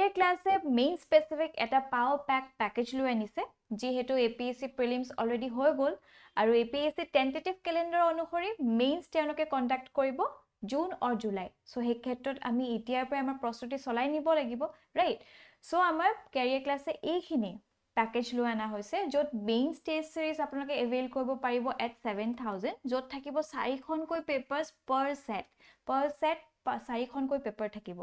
Career class main specific eta power pack package lu anise jehetu APSC prelims already hoy gol aru APSC tentative calendar অনুসৰি mains তেওঁলোকে conduct কৰিব June or July so he ক্ষেত্ৰত আমি এতিয়াৰ পৰা আমাৰ প্ৰস্তুতি চলাই নিব লাগিব right so আমাৰ career class এইখিনি package lu আনা হৈছে যত main test series আপোনালোকে avail কৰিব পাৰিব at 7000 যত থাকিব 4 খনকৈ papers per set 4 খনকৈ পেপাৰ থাকিব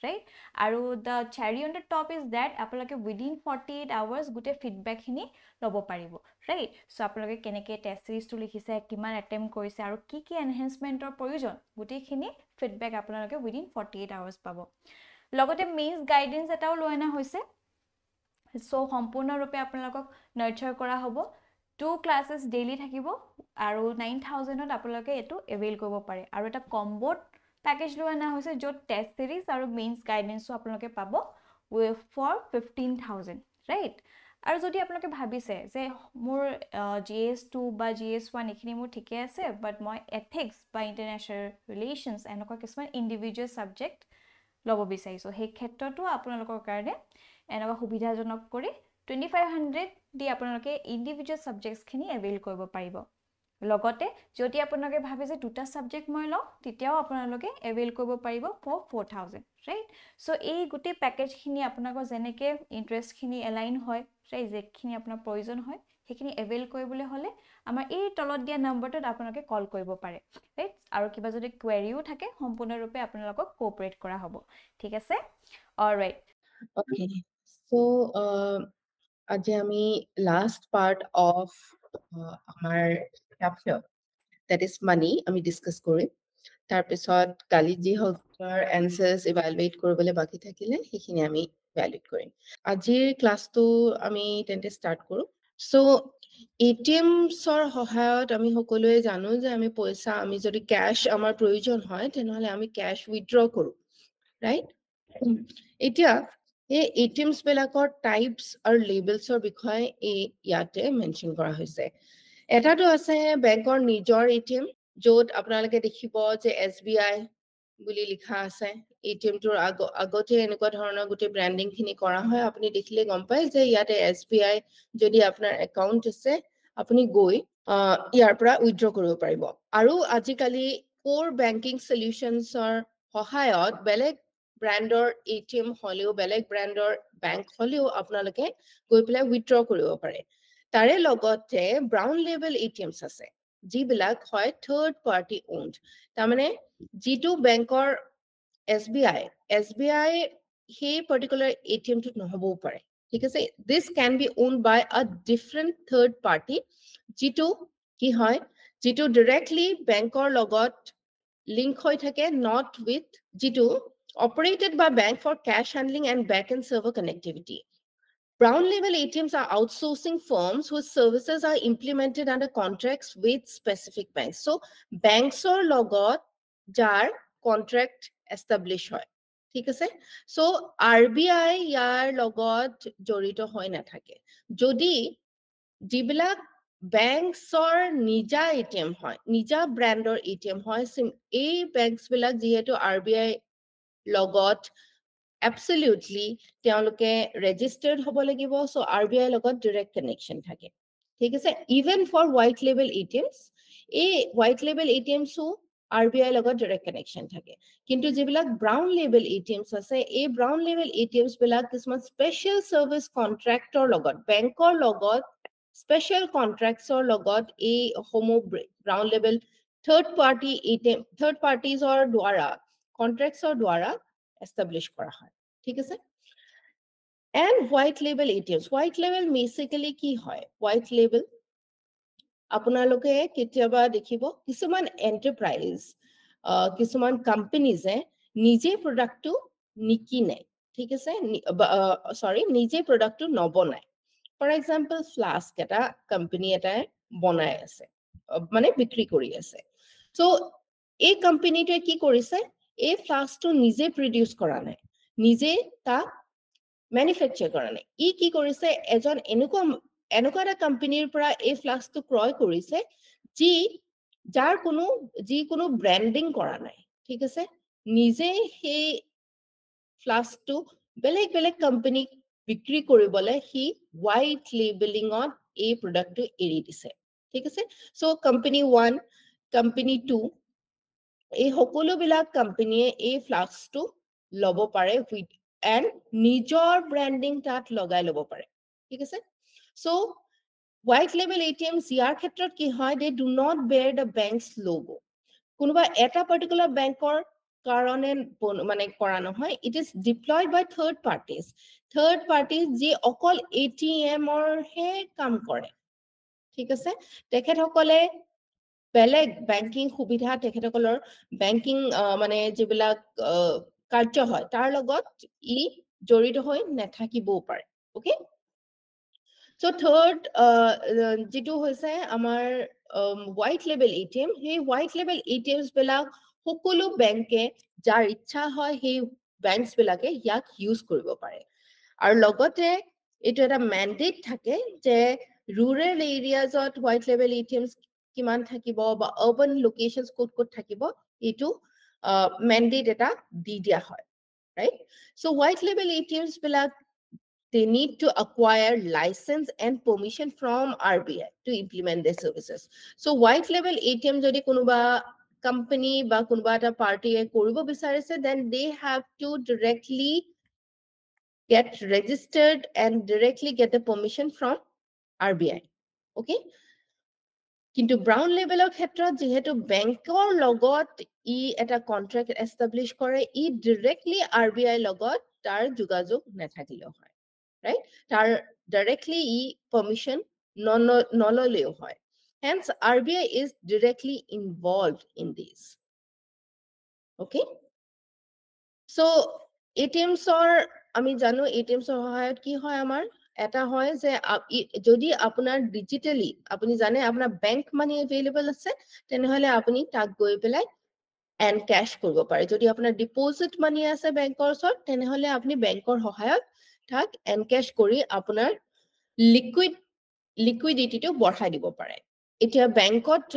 right আৰু the cherry on the top is that আপোনালোকে within 48 hours গুটে feedback খিনি লব পাৰিব right so আপোনালোকে কেনেকে test series টো লিখিছে কিমান attempt কৰিছে আৰু কি কি enhancementৰ প্ৰয়োজন গুটে খিনি feedback আপোনালোকে within 48 hours পাব লগতে means guidance এটাও লয়না হৈছে so সম্পূৰ্ণ ৰূপে আপোনালোকক nurture কৰা হ'ব 2 classes daily থাকিব আৰু 9000 ত আপোনালোকে এটো avail কৰিব পাৰে আৰু এটা combo package lu ana hoise jo test series aru mains guidance apnaloke pabo for 15000 right aru jodi apnaloke bhabise je mur GS2 ba GS1 ekhini mur thike ase but moi ethics ba international relations enoko kisman individual subject lobo bisaiso he khetrotu apnalokor karone enoko subidha jonok kori 2500 di apnaloke individual subjects khini avail koribo paribo লগতে যদি আপোনালোকে ভাবে যে দুটা subject মই লও তেতিয়াও আপোনালোকে এভেইল কৰিব পাৰিব for 4000 ৰাইট সো এই গুটে প্যাকেজ খিনি আপোনালোকৰ জেনেকে ইন্টাৰেষ্ট খিনি এলাইন হয় ৰাইট যেখিনি আপোনাৰ প্ৰয়োজন হয় সেইখিনি এভেইল কৰিবলৈ হলে আমাৰ এই তলত দিয়া নম্বৰটোত আপোনালোকে কল কৰিব পাৰে ৰাইট আৰু কিবা যদি কোৱেৰিও থাকে সম্পূৰ্ণৰূপে আপোনালোকক কোঅপাৰেট কৰা হ'ব ঠিক আছে অলৰাইট Okay, so আজি আমি last part of our chapter, that is money, আমি discuss কৰিম তাৰ পিছত কালি যি হকৰ answers evaluate কৰিবলৈ বাকি থাকিলে সেইখিনি আমি evaluate কৰিম আজিৰ ক্লাসটো আমি তেন্তে start কৰো so ATMs ৰ সহায়ত আমি সকলোৱে জানো যে আমি পইচা আমি যদি cash আমাৰ প্ৰয়োজন হয় তেনেহলে আমি cash withdraw কৰো right এতিয়া এই ATMs বিলাকৰ types আৰু labelsৰ বিষয়ে ইয়াতে mention কৰা হৈছে এটাটো আছে বেংকৰ নিজৰ ATM য'ত আপোনালোকে দেখিব যে SBI বুলি লিখা আছে ATM টোৰ আগতে এনেকুৱা ধৰণৰ গুটে ব্ৰ্যান্ডিং খিনি কৰা হয় আপুনি দেখিলে গম পায় যে ইয়াতে SBI যদি আপোনাৰ একাউন্ট আছে আপুনি গৈ ইয়াৰ পৰা উইথড্ৰ কৰিব পাৰিব আৰু আজিকালি core banking solutions-ৰ সহায়ত বেলেগ ব্ৰ্যান্ডৰ ATM হলেও বেলেগ ব্ৰ্যান্ডৰ বেংক হলেও আপোনালোকে গৈ পেলাই উইথড্ৰ কৰিব পাৰে তাৰে লগতে ব্ৰাউন লেবেল ATMs আছে যিবিলাক হয় থাৰ্ড পাৰ্টি ওন্ড তাৰমানে জিটো বেংকৰ SBI সেই particular ATM টোত নহবও পাৰে ঠিক আছে this can be owned by a different third party জিটো কি হয় জিটো directly বেংকৰ লগত link হৈ থাকে not with জিটো operated by bank for cash handling and back-end server connectivity. Brown label ATMs are outsourcing firms whose services are implemented under contracts with specific banks. So banks or logot jar contract establish hoy. ঠিক আছে so RBI ইয়াৰ লগত জড়িত হৈ নাথাকে যদি যিবিলাক বেংকছৰ নিজা ATM হয় নিজা ব্ৰ্যান্ডৰ ATM হয় এই বেংকছ বিলাক যেহেতু RBI লগত absolutely তেওঁলোকে registered হ'ব লাগিব so RBI লগত direct connection থাকে ঠিক আছে even for white label ATMs এই white label ATMs ও RBI লগত direct connection থাকে কিন্তু যিবিলাক brown label ATMs আছে এই brown label ATMs বিলাক কিছুমান special service contractor লগত বেংকৰ লগত special contracts-ৰ লগত এই homo brown label third parties-ৰ দ্বাৰা contracts-ৰ দ্বাৰা establish kora hoy thik ase and white label ATMs white label basically ki hoy white label আপোনালোকে কেতিয়াবা দেখিব কিছুমান enterprise কিছুমান companies নিজে product টো নিকিনে ঠিক আছে sorry নিজে product টো নবনায় for example flask এটা company এটা বনাই আছে মানে বিক্ৰী কৰি আছে so এই company টোৱে কি কৰিছে এই flask টো নিজে produce কৰা নাই নিজে তা manufacture কৰা নাই ই কি কৰিছে এজন এনেকুৱা এটা কোম্পানীৰ পৰা এই flask টো ক্ৰয় কৰিছে যাৰ কোনো ব্ৰ্যান্ডিং কৰা নাই ঠিক আছে নিজে সেই flask টো বেলেগ কোম্পানী বিক্ৰী কৰিবলৈ সি হোৱাইট লেবেলিঙত এই প্ৰডাক্টটো এৰি দিছে ঠিক আছে সো কোম্পানী 1 কোম্পানী 2 এই সকলোবিলাক কোম্পানীয়ে এই ফ্লাস্কটো ল'ব পাৰে উইথ এণ্ড নিজৰ ব্ৰেণ্ডিং তাত লগাই ল'ব পাৰে ঠিক আছে সো হোৱাইট লেবেল এটিএমছ ইয়াৰ ক্ষেত্ৰত কি হয় they do not bear the bank's logo কোনোবা এটা পাৰ্টিকুলাৰ বেংকৰ কাৰণে মানে কৰা নহয় it is deployed by third parties যি অকল এটিএমৰ হে কাম কৰে ঠিক আছে তেখেতসকলে বেলেগ বেংকিং সুবিধা তেখেতসকলৰ বেংকিং মানে যিবিলাক কাৰ্য হয় তাৰ লগত ই জড়িত হৈ নাথাকিবও পাৰে ওকে সো থাৰ্ড যেটো হৈছে আমাৰ হোৱাইট লেবেল এটিএম সেই হোৱাইট লেবেল এটিএমছ বিলাক সকলো বেংকে যাৰ ইচ্ছা হয় সেই বেংকছ বিলাকে ইয়াক ইউজ কৰিব পাৰে আৰু লগতে এইটো এটা মেন্ডেট থাকে যে rural areas of white label ATMs কিমান থাকিব বা urban locations ক'ত থাকিব এইটো mandate এটা দি দিয়া হয় right so white label ATMs বিলাক they need to acquire license and permission from RBI to implement their services so white label ATM যদি কোনোবা company বা কোনোবা এটা party কৰিব বিচাৰিছে then they have to directly get registered and directly get the permission from RBI okay কিন্তু brown লেভেলৰ ক্ষেত্ৰত যেহেতু বেংকৰ লগত ই এটা কন্ট্ৰাক্ট এষ্টাব্লিছ কৰে ই ডাইৰেক্টলি RBI লগত তাৰ যোগাযোগ নাথাকিলেও হয় ৰাইট তাৰ ডাইৰেক্টলি ই পাৰমিশন নললেও হয় hence RBI is directly involved in this okay so ATMs আমি জানো ATMs সহায়ত কি হয় আমাৰ এটা হয় যে যদি আপোনাৰ ডিজিটালি আপুনি জানে আপোনাৰ বেংক মানি এভেইলেবল আছে তেনেহলে আপুনি তাক গৈ পেলাই এণ্ড ক্যাশ কৰিব পাৰে যদি আপোনাৰ ডিপোজিট মানি আছে বেংকৰ ওচৰত তেনেহলে আপুনি বেংকৰ সহায়ত তাক এণ্ড ক্যাশ কৰি আপোনাৰ লিকুইডিটিটো বঢ়াই দিব পাৰে এতিয়া বেংকত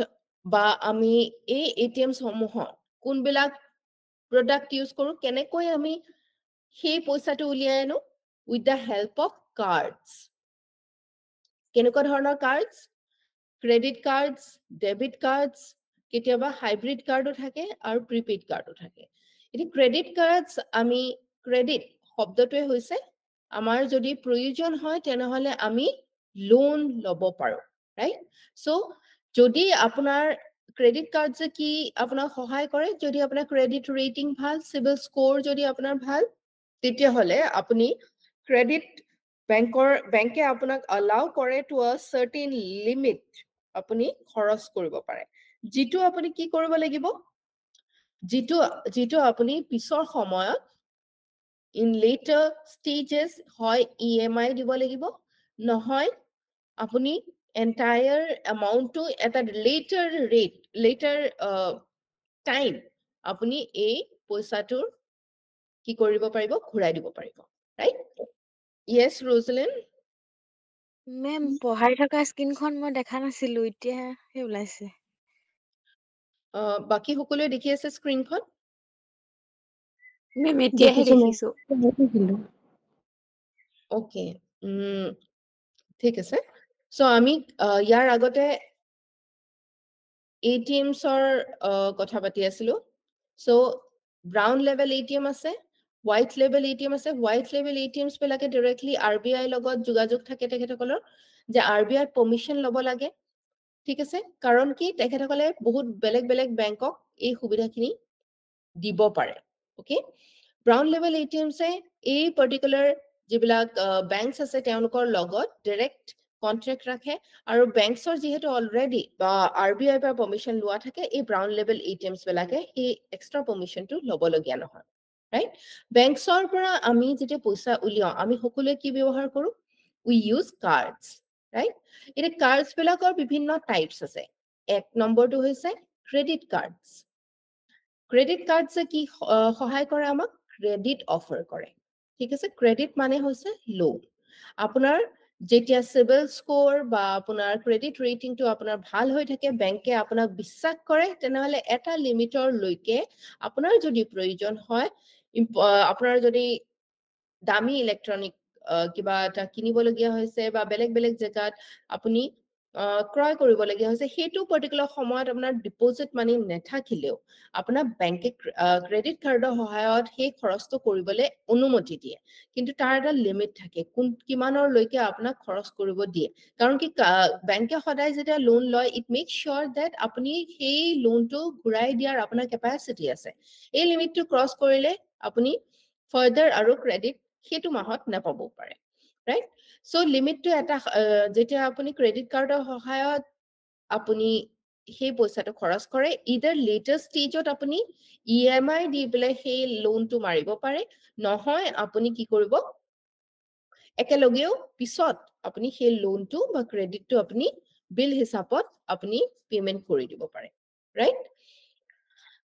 বা আমি এই ATM সমূহ কোনবিলাক প্ৰডাক্ট ইউজ কৰো কেনেকৈ আমি সেই পইচাটো উলিয়াই আনো with the help of cards কেনেকুৱা ধৰণৰ cards credit cards debit cards কেতিয়াবা hybrid cardও থাকে আৰু prepaid cardও থাকে এটি credit cards আমি credit শব্দটোৱে হৈছে আমাৰ যদি প্ৰয়োজন হয় তেনেহলে আমি লোন লব পাৰো right so যদি আপোনাৰ credit cards কি আপোনাক সহায় কৰে যদি আপোনাৰ credit rating ভাল civil score যদি আপোনাৰ ভাল তেতিয়াহলে আপুনি credit বেংকে আপোনাক allow কৰে to a certain limit আপুনি খৰচ কৰিব পাৰে যেটো আপুনি কি কৰিব লাগিব যেটো আপুনি পিছৰ সময়ত in later stages হয় EMI দিব লাগিব নহয় আপুনি entire amount to at a later time আপুনি এই পইচাটোৰ কি কৰিব পাৰিব ঘূৰাই দিব পাৰিব right yes Rosalind মেম পঢ়াই থকা স্ক্ৰীনখন মই দেখা নাছিলো এতিয়াহে ওলাইছে বাকি সকলোৱে দেখি আছে স্ক্ৰীনখন মেম এতিয়াহে দেখিছো ওকে ঠিক আছে সো আমি ইয়াৰ আগতে ATMs কথা পাতি আছিলো সো ব্ৰাউন লেভেল ATM আছে হোৱাইট লেভেল ATM আছে হোৱাইট লেভেল ATMs বিলাকে ডাইৰেক্টলি RBI লগত যোগাযোগ থাকে তেখেতসকলৰ যে RBI পাৰমিশন ল'ব লাগে ঠিক আছে কাৰণ কি তেখেতসকলে বহুত বেলেগ বেংকক এই সুবিধাখিনি দিব পাৰে ওকে ব্ৰাউন লেভেল ATMs এই পাৰ্টিকুলাৰ যিবিলাক বেংকছ আছে তেওঁলোকৰ লগত ডাইৰেক্ট কন্ট্ৰাক্ট ৰাখে আৰু বেংকছৰ যেহেতু অলৰেডি বা RBI পৰা পাৰমিশন লোৱা থাকে এই ব্ৰাউন লেভেল ATMs বিলাকে এই এক্সট্ৰা পাৰমিশনটো ল'বলগীয়া নহয় ৰাইট বেংকছৰ পৰা আমি যেতিয়া পইচা উলিয়াও আমি সকলোৱে কি ব্যৱহাৰ কৰো we use cards right এটা cards বিলাকৰ বিভিন্ন টাইপস আছে এক নম্বৰটো হৈছে ক্ৰেডিট কাৰ্ডছ ক্ৰেডিট কাৰ্ডছে কি সহায় কৰে আমাক ক্ৰেডিট অফাৰ কৰে ঠিক আছে ক্ৰেডিট মানে হৈছে লোন আপোনাৰ যেতিয়া সিবিল স্কোৰ বা আপোনাৰ ক্ৰেডিট ৰেটিংটো আপোনাৰ ভাল হৈ থাকে বেংকে আপোনাক বিশ্বাস কৰে তেনেহলে এটা লিমিটৰ লৈকে আপোনাৰ যদি প্ৰয়োজন হয় আপোনাৰ যদি দামী ইলেক্ট্ৰনিক কিবা এটা কিনিবলগীয়া হৈছে বা বেলেগ বেলেগ জেগাত আপুনি ক্ৰয় কৰিবলগীয়া হৈছে সেইটো পাৰ্টিকুলাৰ সময়ত আপোনাৰ ডিপজিট মানি নাথাকিলেও আপোনাৰ বেংকে ক্ৰেডিট কাৰ্ডৰ সহায়ত সেই খৰচটো কৰিবলৈ অনুমতি দিয়ে কিন্তু তাৰ এটা লিমিট থাকে কিমানৰলৈকে আপোনাক খৰচ কৰিব দিয়ে কাৰণ কি বেংকে সদায় যেতিয়া লোন লয় ইট মেক শিওৰ দ্যাট আপুনি সেই লোনটো ঘূৰাই দিয়াৰ আপোনাৰ কেপাচিটি আছে এই লিমিটটো ক্ৰছ কৰিলে আপুনি ফাৰ্দাৰ আৰু ক্ৰেডিট সেইটো মাহত নাপাব পাৰে ৰাইট সো লিমিটটো এটা যেতিয়া আপুনি ক্ৰেডিট কাৰ্ডৰ সহায়ত আপুনি সেই পইচাটো খৰচ কৰে ইদাৰ লেটাৰ ষ্টেজত আপুনি ইএমআই দি পেলাই সেই লোনটো মাৰিব পাৰে নহয় আপুনি কি কৰিব একেলগেও পিছত আপুনি সেই লোনটো বা ক্ৰেডিটটো আপুনি বিল হিচাপত আপুনি পেমেন্ট কৰি দিব পাৰে ৰাইট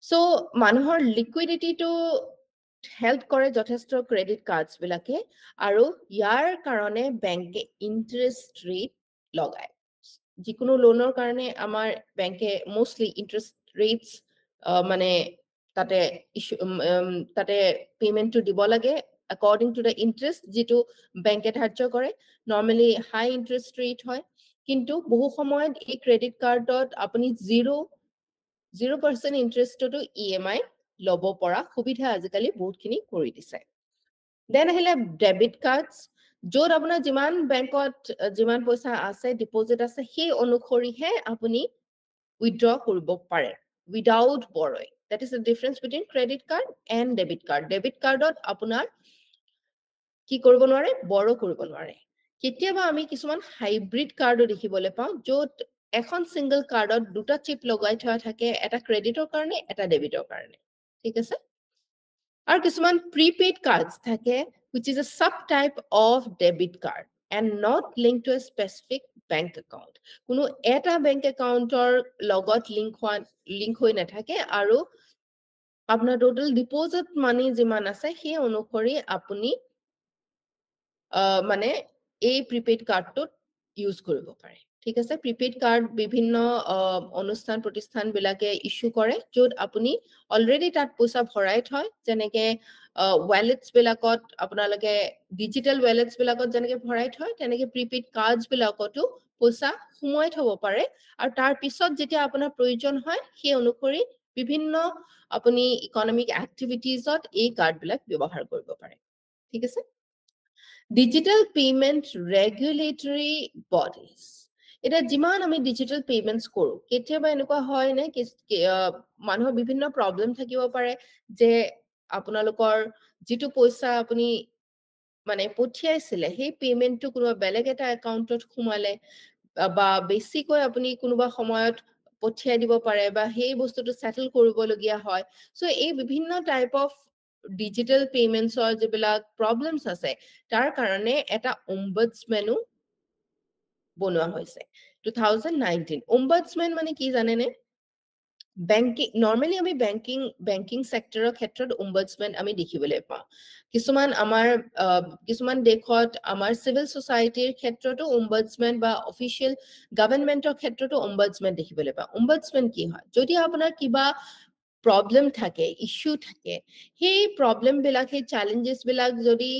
সো মানুহৰ লিকুইডিটিটো হেল্প কৰে যথেষ্ট ক্ৰেডিট কাৰ্ডছ বিলাকে আৰু ইয়াৰ কাৰণে বেংকে ইন্টাৰেষ্ট ৰেট লগায় যিকোনো লোনৰ কাৰণে আমাৰ বেংকে মোষ্টলি ইন্টাৰেষ্ট ৰেটস মানে তাতে তাতে পেমেন্টটো দিব লাগে according to the interest যেটো বেংকে ধাৰ্য কৰে নৰমালি হাই ইন্টাৰেস্ট ৰেট হয় কিন্তু বহু সময়ত এই ক্ৰেডিট কাৰ্ডত আপুনি 0% ইন্টাৰেস্টটো ইএমআই লব পৰা সুবিধা আজিকালি বহুতখিনি কৰি দিছে দেন আহিলে ডেবিট কাৰ্ডছ য'ত আপোনাৰ যিমান বেংকত যিমান পইচা আছে ডিপোজিট আছে সেই অনুসৰিহে আপুনি উইথড্ৰ কৰিব পাৰে without borrowing that is the difference between credit card and debit card debit cardত আপোনাৰ কি কৰিব নোৱাৰে borrow কৰিব নোৱাৰে কেতিয়াবা আমি কিছুমান হাইব্ৰিড কাৰ্ডো দেখিবলৈ পাওঁ য'ত এখন সিঙ্গল কাৰ্ডত দুটা চিপ লগাই থোৱা থাকে এটা ক্ৰেডিটৰ কাৰণে এটা ডেবিটৰ কাৰণে ঠিক আছে আৰু কিছুমান প্ৰিপেইড কাৰ্ডছ থাকে which is a subtype of debit card and not linked to a specific bank account কোনো এটা bank accountৰ লগত লিংক হৈ নাথাকে আৰু আপোনাৰ total deposit money যিমান আছে সেই অনুসৰি আপুনি মানে এই প্ৰিপেইড কাৰ্ডটো ইউজ কৰিব পাৰে ঠিক আছে প্ৰিপেইড কাৰ্ড বিভিন্ন অনুষ্ঠান প্ৰতিষ্ঠান বিলাকে ইস্যু কৰে য'ত আপুনি অলৰেডি তাত পইচা ভৰাই থয় যেনেকে ওয়ালেটস বিলাকত আপোনালোকে ডিজিটাল ওয়ালেটস বিলাকত যেনেকে ভৰাই থয় তেনেকে প্ৰিপেইড কাৰ্ডস বিলাকতো পইচা সুমুৱাই থব পাৰে আৰু তাৰ পিছত যেতিয়া আপোনাৰ প্ৰয়োজন হয় সেই অনুসৰি বিভিন্ন আপুনি ইকোনমিক এক্টিভিটিজত এই কাৰ্ড বিলাক ব্যৱহাৰ কৰিব পাৰে ঠিক আছে Digital payment regulatory bodies. এটা যিমান আমি digital payments কৰো কেতিয়াবা এনেকুৱা হয় নে মানুহৰ বিভিন্ন problem থাকিব পাৰে যে আপোনালোকৰ যিটো পইচা আপুনি মানে পঠিয়াইছিলে সেই পেমেন্টটো কোনোবা বেলেগ এটা একাউন্টত সোমালে বা বেছিকৈ আপুনি কোনোবা সময়ত পঠিয়াই দিব পাৰে বা সেই বস্তুটো সেটেল কৰিবলগীয়া হয় সো এই বিভিন্ন type of digital payments or যিবিলাক problems আছে তাৰ কাৰণে এটা ombudsman বনোৱা হৈছে 2019 ombudsman মানে কি জানেনে banking normally আমি banking sector ক্ষেত্ৰত ombudsman আমি দেখিবলৈ পাওঁ কিছুমান আমাৰ কিছুমান দেশত আমাৰ civil society ক্ষেত্ৰতো ombudsman বা official governmentৰ ক্ষেত্ৰতো ombudsman দেখিবলৈ পাওঁ ombudsman কি হয় যদি আপোনাৰ কিবা problem থাকে issue থাকে সেই problem বিলাক সেই challenges বিলাক যদি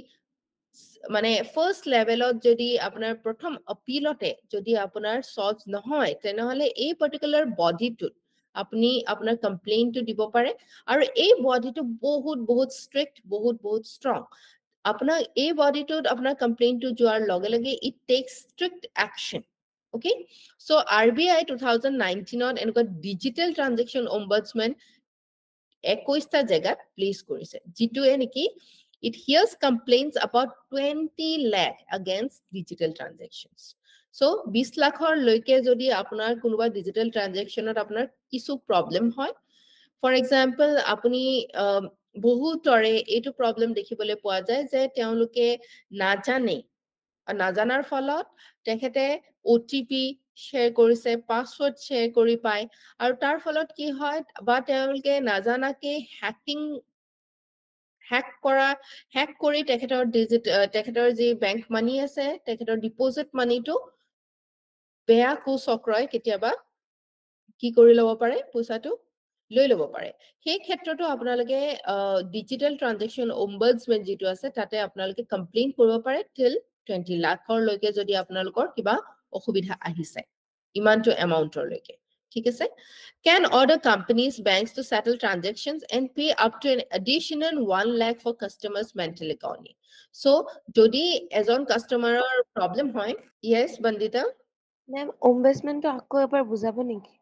মানে ফার্স্ট লেভেলত যদি আপোনাৰ প্ৰথম appealতে যদি আপোনাৰ সলভ নহয় তেনেহলে এই পাৰ্টিকুলাৰ বডিটোত আপুনি আপোনাৰ কমপ্লেইনটো দিব পাৰে আৰু এই বডিটো বহুত ষ্ট্ৰিক্ট বহুত ষ্ট্ৰং আপোনাৰ এই বডিটোত আপোনাৰ কমপ্লেইনটো যোৱাৰ লগে লগে it takes strict action okay so RBI 2019ত এনেকুৱা ডিজিটাল ট্ৰানজেকচন ombudsman 21টা জায়গাত প্লেস কৰিছে যিটোৱে নেকি it hears complaints about 20 lakh against digital transactions so 20 লাখৰ লৈকে যদি আপোনাৰ কোনোবা ডিজিটাল ট্ৰানজেকচনত আপোনাৰ কিছু প্ৰবলেম হয় ফৰ এক্সাম্পল আপুনি বহুতৰে এইটো প্ৰবলেম দেখিবলৈ পোৱা যায় যে তেওঁলোকে নাজানাৰ ফলত তেখেতে OTP শ্বেয়াৰ কৰিছে পাসওয়াৰ্ড শ্বেয়াৰ কৰি পায় আৰু তাৰ ফলত কি হয় বা তেওঁলোকে নাজানাকে হ্যাক কৰি তেখেতৰ যি বেংক মানি আছে তেখেতৰ ডিপোজিট মানিটো বেয়া কুচক্ৰয় কেতিয়াবা কি কৰি ল'ব পাৰে পইচাটো লৈ ল'ব পাৰে সেই ক্ষেত্ৰতো আপোনালোকে ডিজিটেল ট্ৰানজেকশ্যন অম্বাডসমেন যেটো আছে তাতে আপোনালোকে কমপ্লেইন কৰিব পাৰে till 20 লাখৰ লৈকে যদি আপোনালোকৰ কিবা অসুবিধা আহিছে ইমানটো এমাউন্টৰ লৈকে ঠিক আছে can order companies banks to settle transactions and pay up to an additional 1 lakh for customers mental economy so যদি এজন কাস্টমাৰৰ প্ৰবলেম হয় yes বন্দিতা মেম অম্বাডসমেনটো আকৌ এবাৰ বুজাব নেকি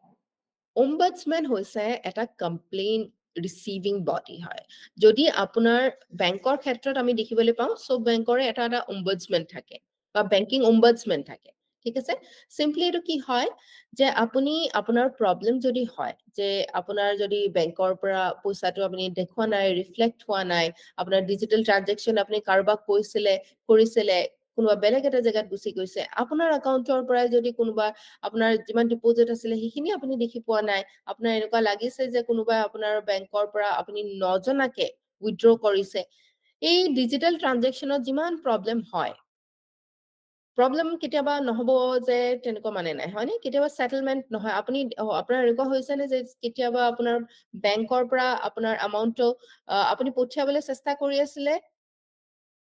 Ombudsman হৈছে এটা কমপ্লেইন ৰিসিভিং বডি হয় যদি আপোনাৰ বেংকৰ ক্ষেত্ৰত আমি দেখিবলৈ পাওঁ সব বেংকৰে এটা এটা ombudsman থাকে বা বেংকিং ombudsman থাকে ঠিক আছে সিম্পলি এটো কি হয় যে আপুনি আপোনাৰ প্ৰবলেম যদি হয় যে আপোনাৰ যদি বেংকৰ পৰা পইচাটো আপুনি দেখুৱা নাই ৰিফ্লেক্ট হোৱা নাই আপোনাৰ ডিজিটেল ট্ৰানজেকচন আপুনি কাৰোবাক কৈছিলে কৰিছিলে কোনোবা বেলেগ এটা জায়গাত গুছি গৈছে আপোনাৰ একাউন্টৰ পৰা যদি কোনোবা আপোনাৰ যিমান ডিপোজিট আছিল সেইখিনি আপুনি দেখি পোৱা নাই আপোনাৰ এনেকুৱা লাগিছে যে কোনোবা আপোনাৰ বেংকৰ পৰা আপুনি নজনাকে উইথড্ৰ কৰিছে এই ডিজিটেল ট্ৰানজেকচনত যিমান প্ৰবলেম হয় প্ৰবলেম কেতিয়াবা নহব যে তেনেকুৱা মানে নাই হয়নে কেতিয়াবা সেটেলমেন্ট নহয় আপুনি আপোনাৰ এনেকুৱা হৈছে নে যে কেতিয়াবা আপোনাৰ বেংকৰ পৰা আপোনাৰ এমাউন্টটো আপুনি পঠিয়াবলৈ চেষ্টা কৰি আছিলে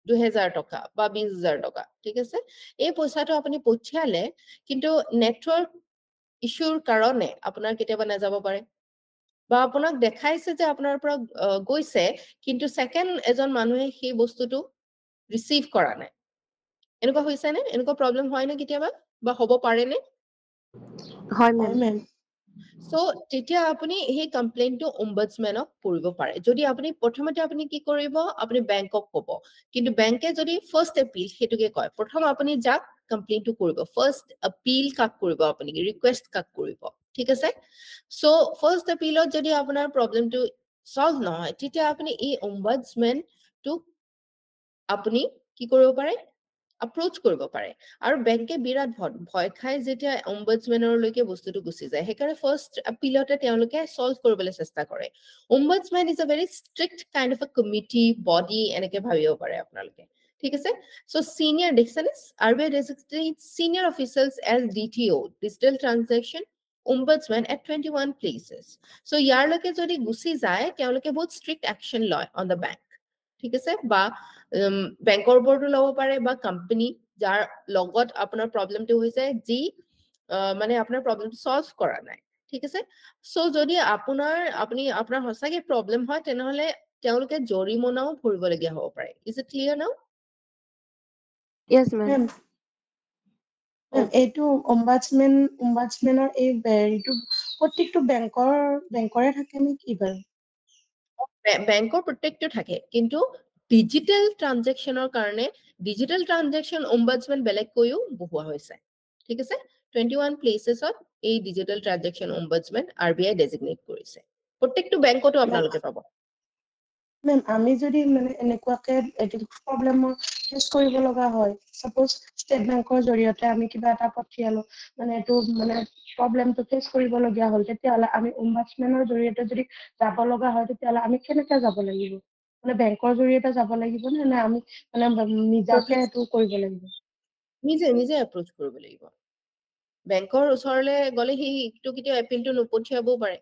2000 টকা বা 20000 টকা ঠিক আছে এই পইচাটো আপুনি পঠিয়ালে কিন্তু নেটৱৰ্ক ইস্যুৰ কাৰণে আপোনাৰ কেতিয়াবা না যাব পাৰে বা আপোনাক দেখাইছে যে আপোনাৰ পৰা গৈছে কিন্তু সেকেন্ড এজন মানুহে সেই বস্তুটো ৰিসিভ কৰা নাই এনেকুৱা হৈছে নে এনেকুৱা প্ৰবলেম হয় নে কেতিয়াবা বা হ'ব পাৰে নে হয় মেম সো তেতিয়া আপুনি সেই কমপ্লেইনটো ombudsmanক কৰিব পাৰে যদি আপুনি প্ৰথমতে আপুনি কি কৰিব আপুনি বেংকক ক'ব কিন্তু বেংকে যদি ফাৰ্স্ট এপিল হেতুকে কয় প্ৰথম আপুনি যাক কমপ্লেইনটো কৰিব ফাৰ্স্ট এপিল কাক কৰিব আপুনি ৰিকুৱেষ্ট কাক কৰিব ঠিক আছে সো ফাৰ্স্ট এপিলত যদি আপোনাৰ প্ৰবলেমটো সলভ নহয় তেতিয়া আপুনি এই ombudsman টো আপুনি কি কৰিব পাৰে approach কৰিব পাৰে আৰু বেংকে বিৰাট ভয় খাই যেতিয়া ombudsmanৰ লৈকে বস্তুটো গুছি যায় হেকাৰে ফাৰ্স্ট এপিলতে তেওঁলোকে সলভ কৰিবলৈ চেষ্টা কৰে ombudsman is a very strict kind of a committee body এনেকে ভাবিব পাৰে আপোনালোকে ঠিক আছে so senior dexanis RBI designates senior officials as DTO digital transaction ombudsman at 21 places so ইয়াৰ লৈকে যদি গুছি যায় তেওঁলোকে বহুত strict action লয় on the bank ঠিক আছে বা বেংকৰ ওপৰতো লব পাৰে বা কোম্পানী যাৰ লগত আপোনাৰ প্ৰবলেমটো হৈছে যি মানে আপোনাৰ প্ৰবলেমটো সলভ কৰা নাই ঠিক আছে সো যদি আপুনি আপোনাৰ হসাকে প্ৰবলেম হয় তেনেহলে তেওঁলোকে জৰিমনাও ভৰিবলগীয়া হ'ব পাৰে ইজ ইট ক্লিয়াৰ নাও ইয়েস মেম এইটো ombudsmanৰ এই এইটো প্ৰত্যেকটো বেংকৰে থাকে নেকি বাৰু বেংকৰ প্ৰত্যেকটো থাকে কিন্তু ডিজিটেল ট্ৰানজেকচনৰ কাৰণে ডিজিটেল ট্ৰানজেকচন ombudsman বেলেগ কৈও বহুৱা হৈছে ঠিক আছে 21 প্লেসেছত এই digital transaction ombudsman RBI designate কৰিছে প্ৰত্যেকটো বেংকতো আপোনালোকে পাব মেম আমি যদি মানে এনেকুৱাকে এটো প্ৰবলেমৰ ফেস কৰিব লগা হয় সাপোজ ষ্টেট বেংকৰ জৰিয়তে আমি কিবা এটা পঠিয়ালো মানে এটো মানে প্ৰবলেমটো ফেস কৰিব লগা হ'ল তেতিয়ালে আমি ombudsmanৰ জৰিয়তে যদি যাব লগা হয় তেতিয়ালে আমি কেনেকৈ যাব লাগিব মানে বেংকৰ জৰিয়তে যাব লাগিব নে আমি মানে নিজাকে এটো কৰিব লাগিব নিজে এপ্ৰোচ কৰিব লাগিব বেংকৰ ওচৰলে গলে হিটো কিটো এপিলটো নপঠিয়াবও পাৰে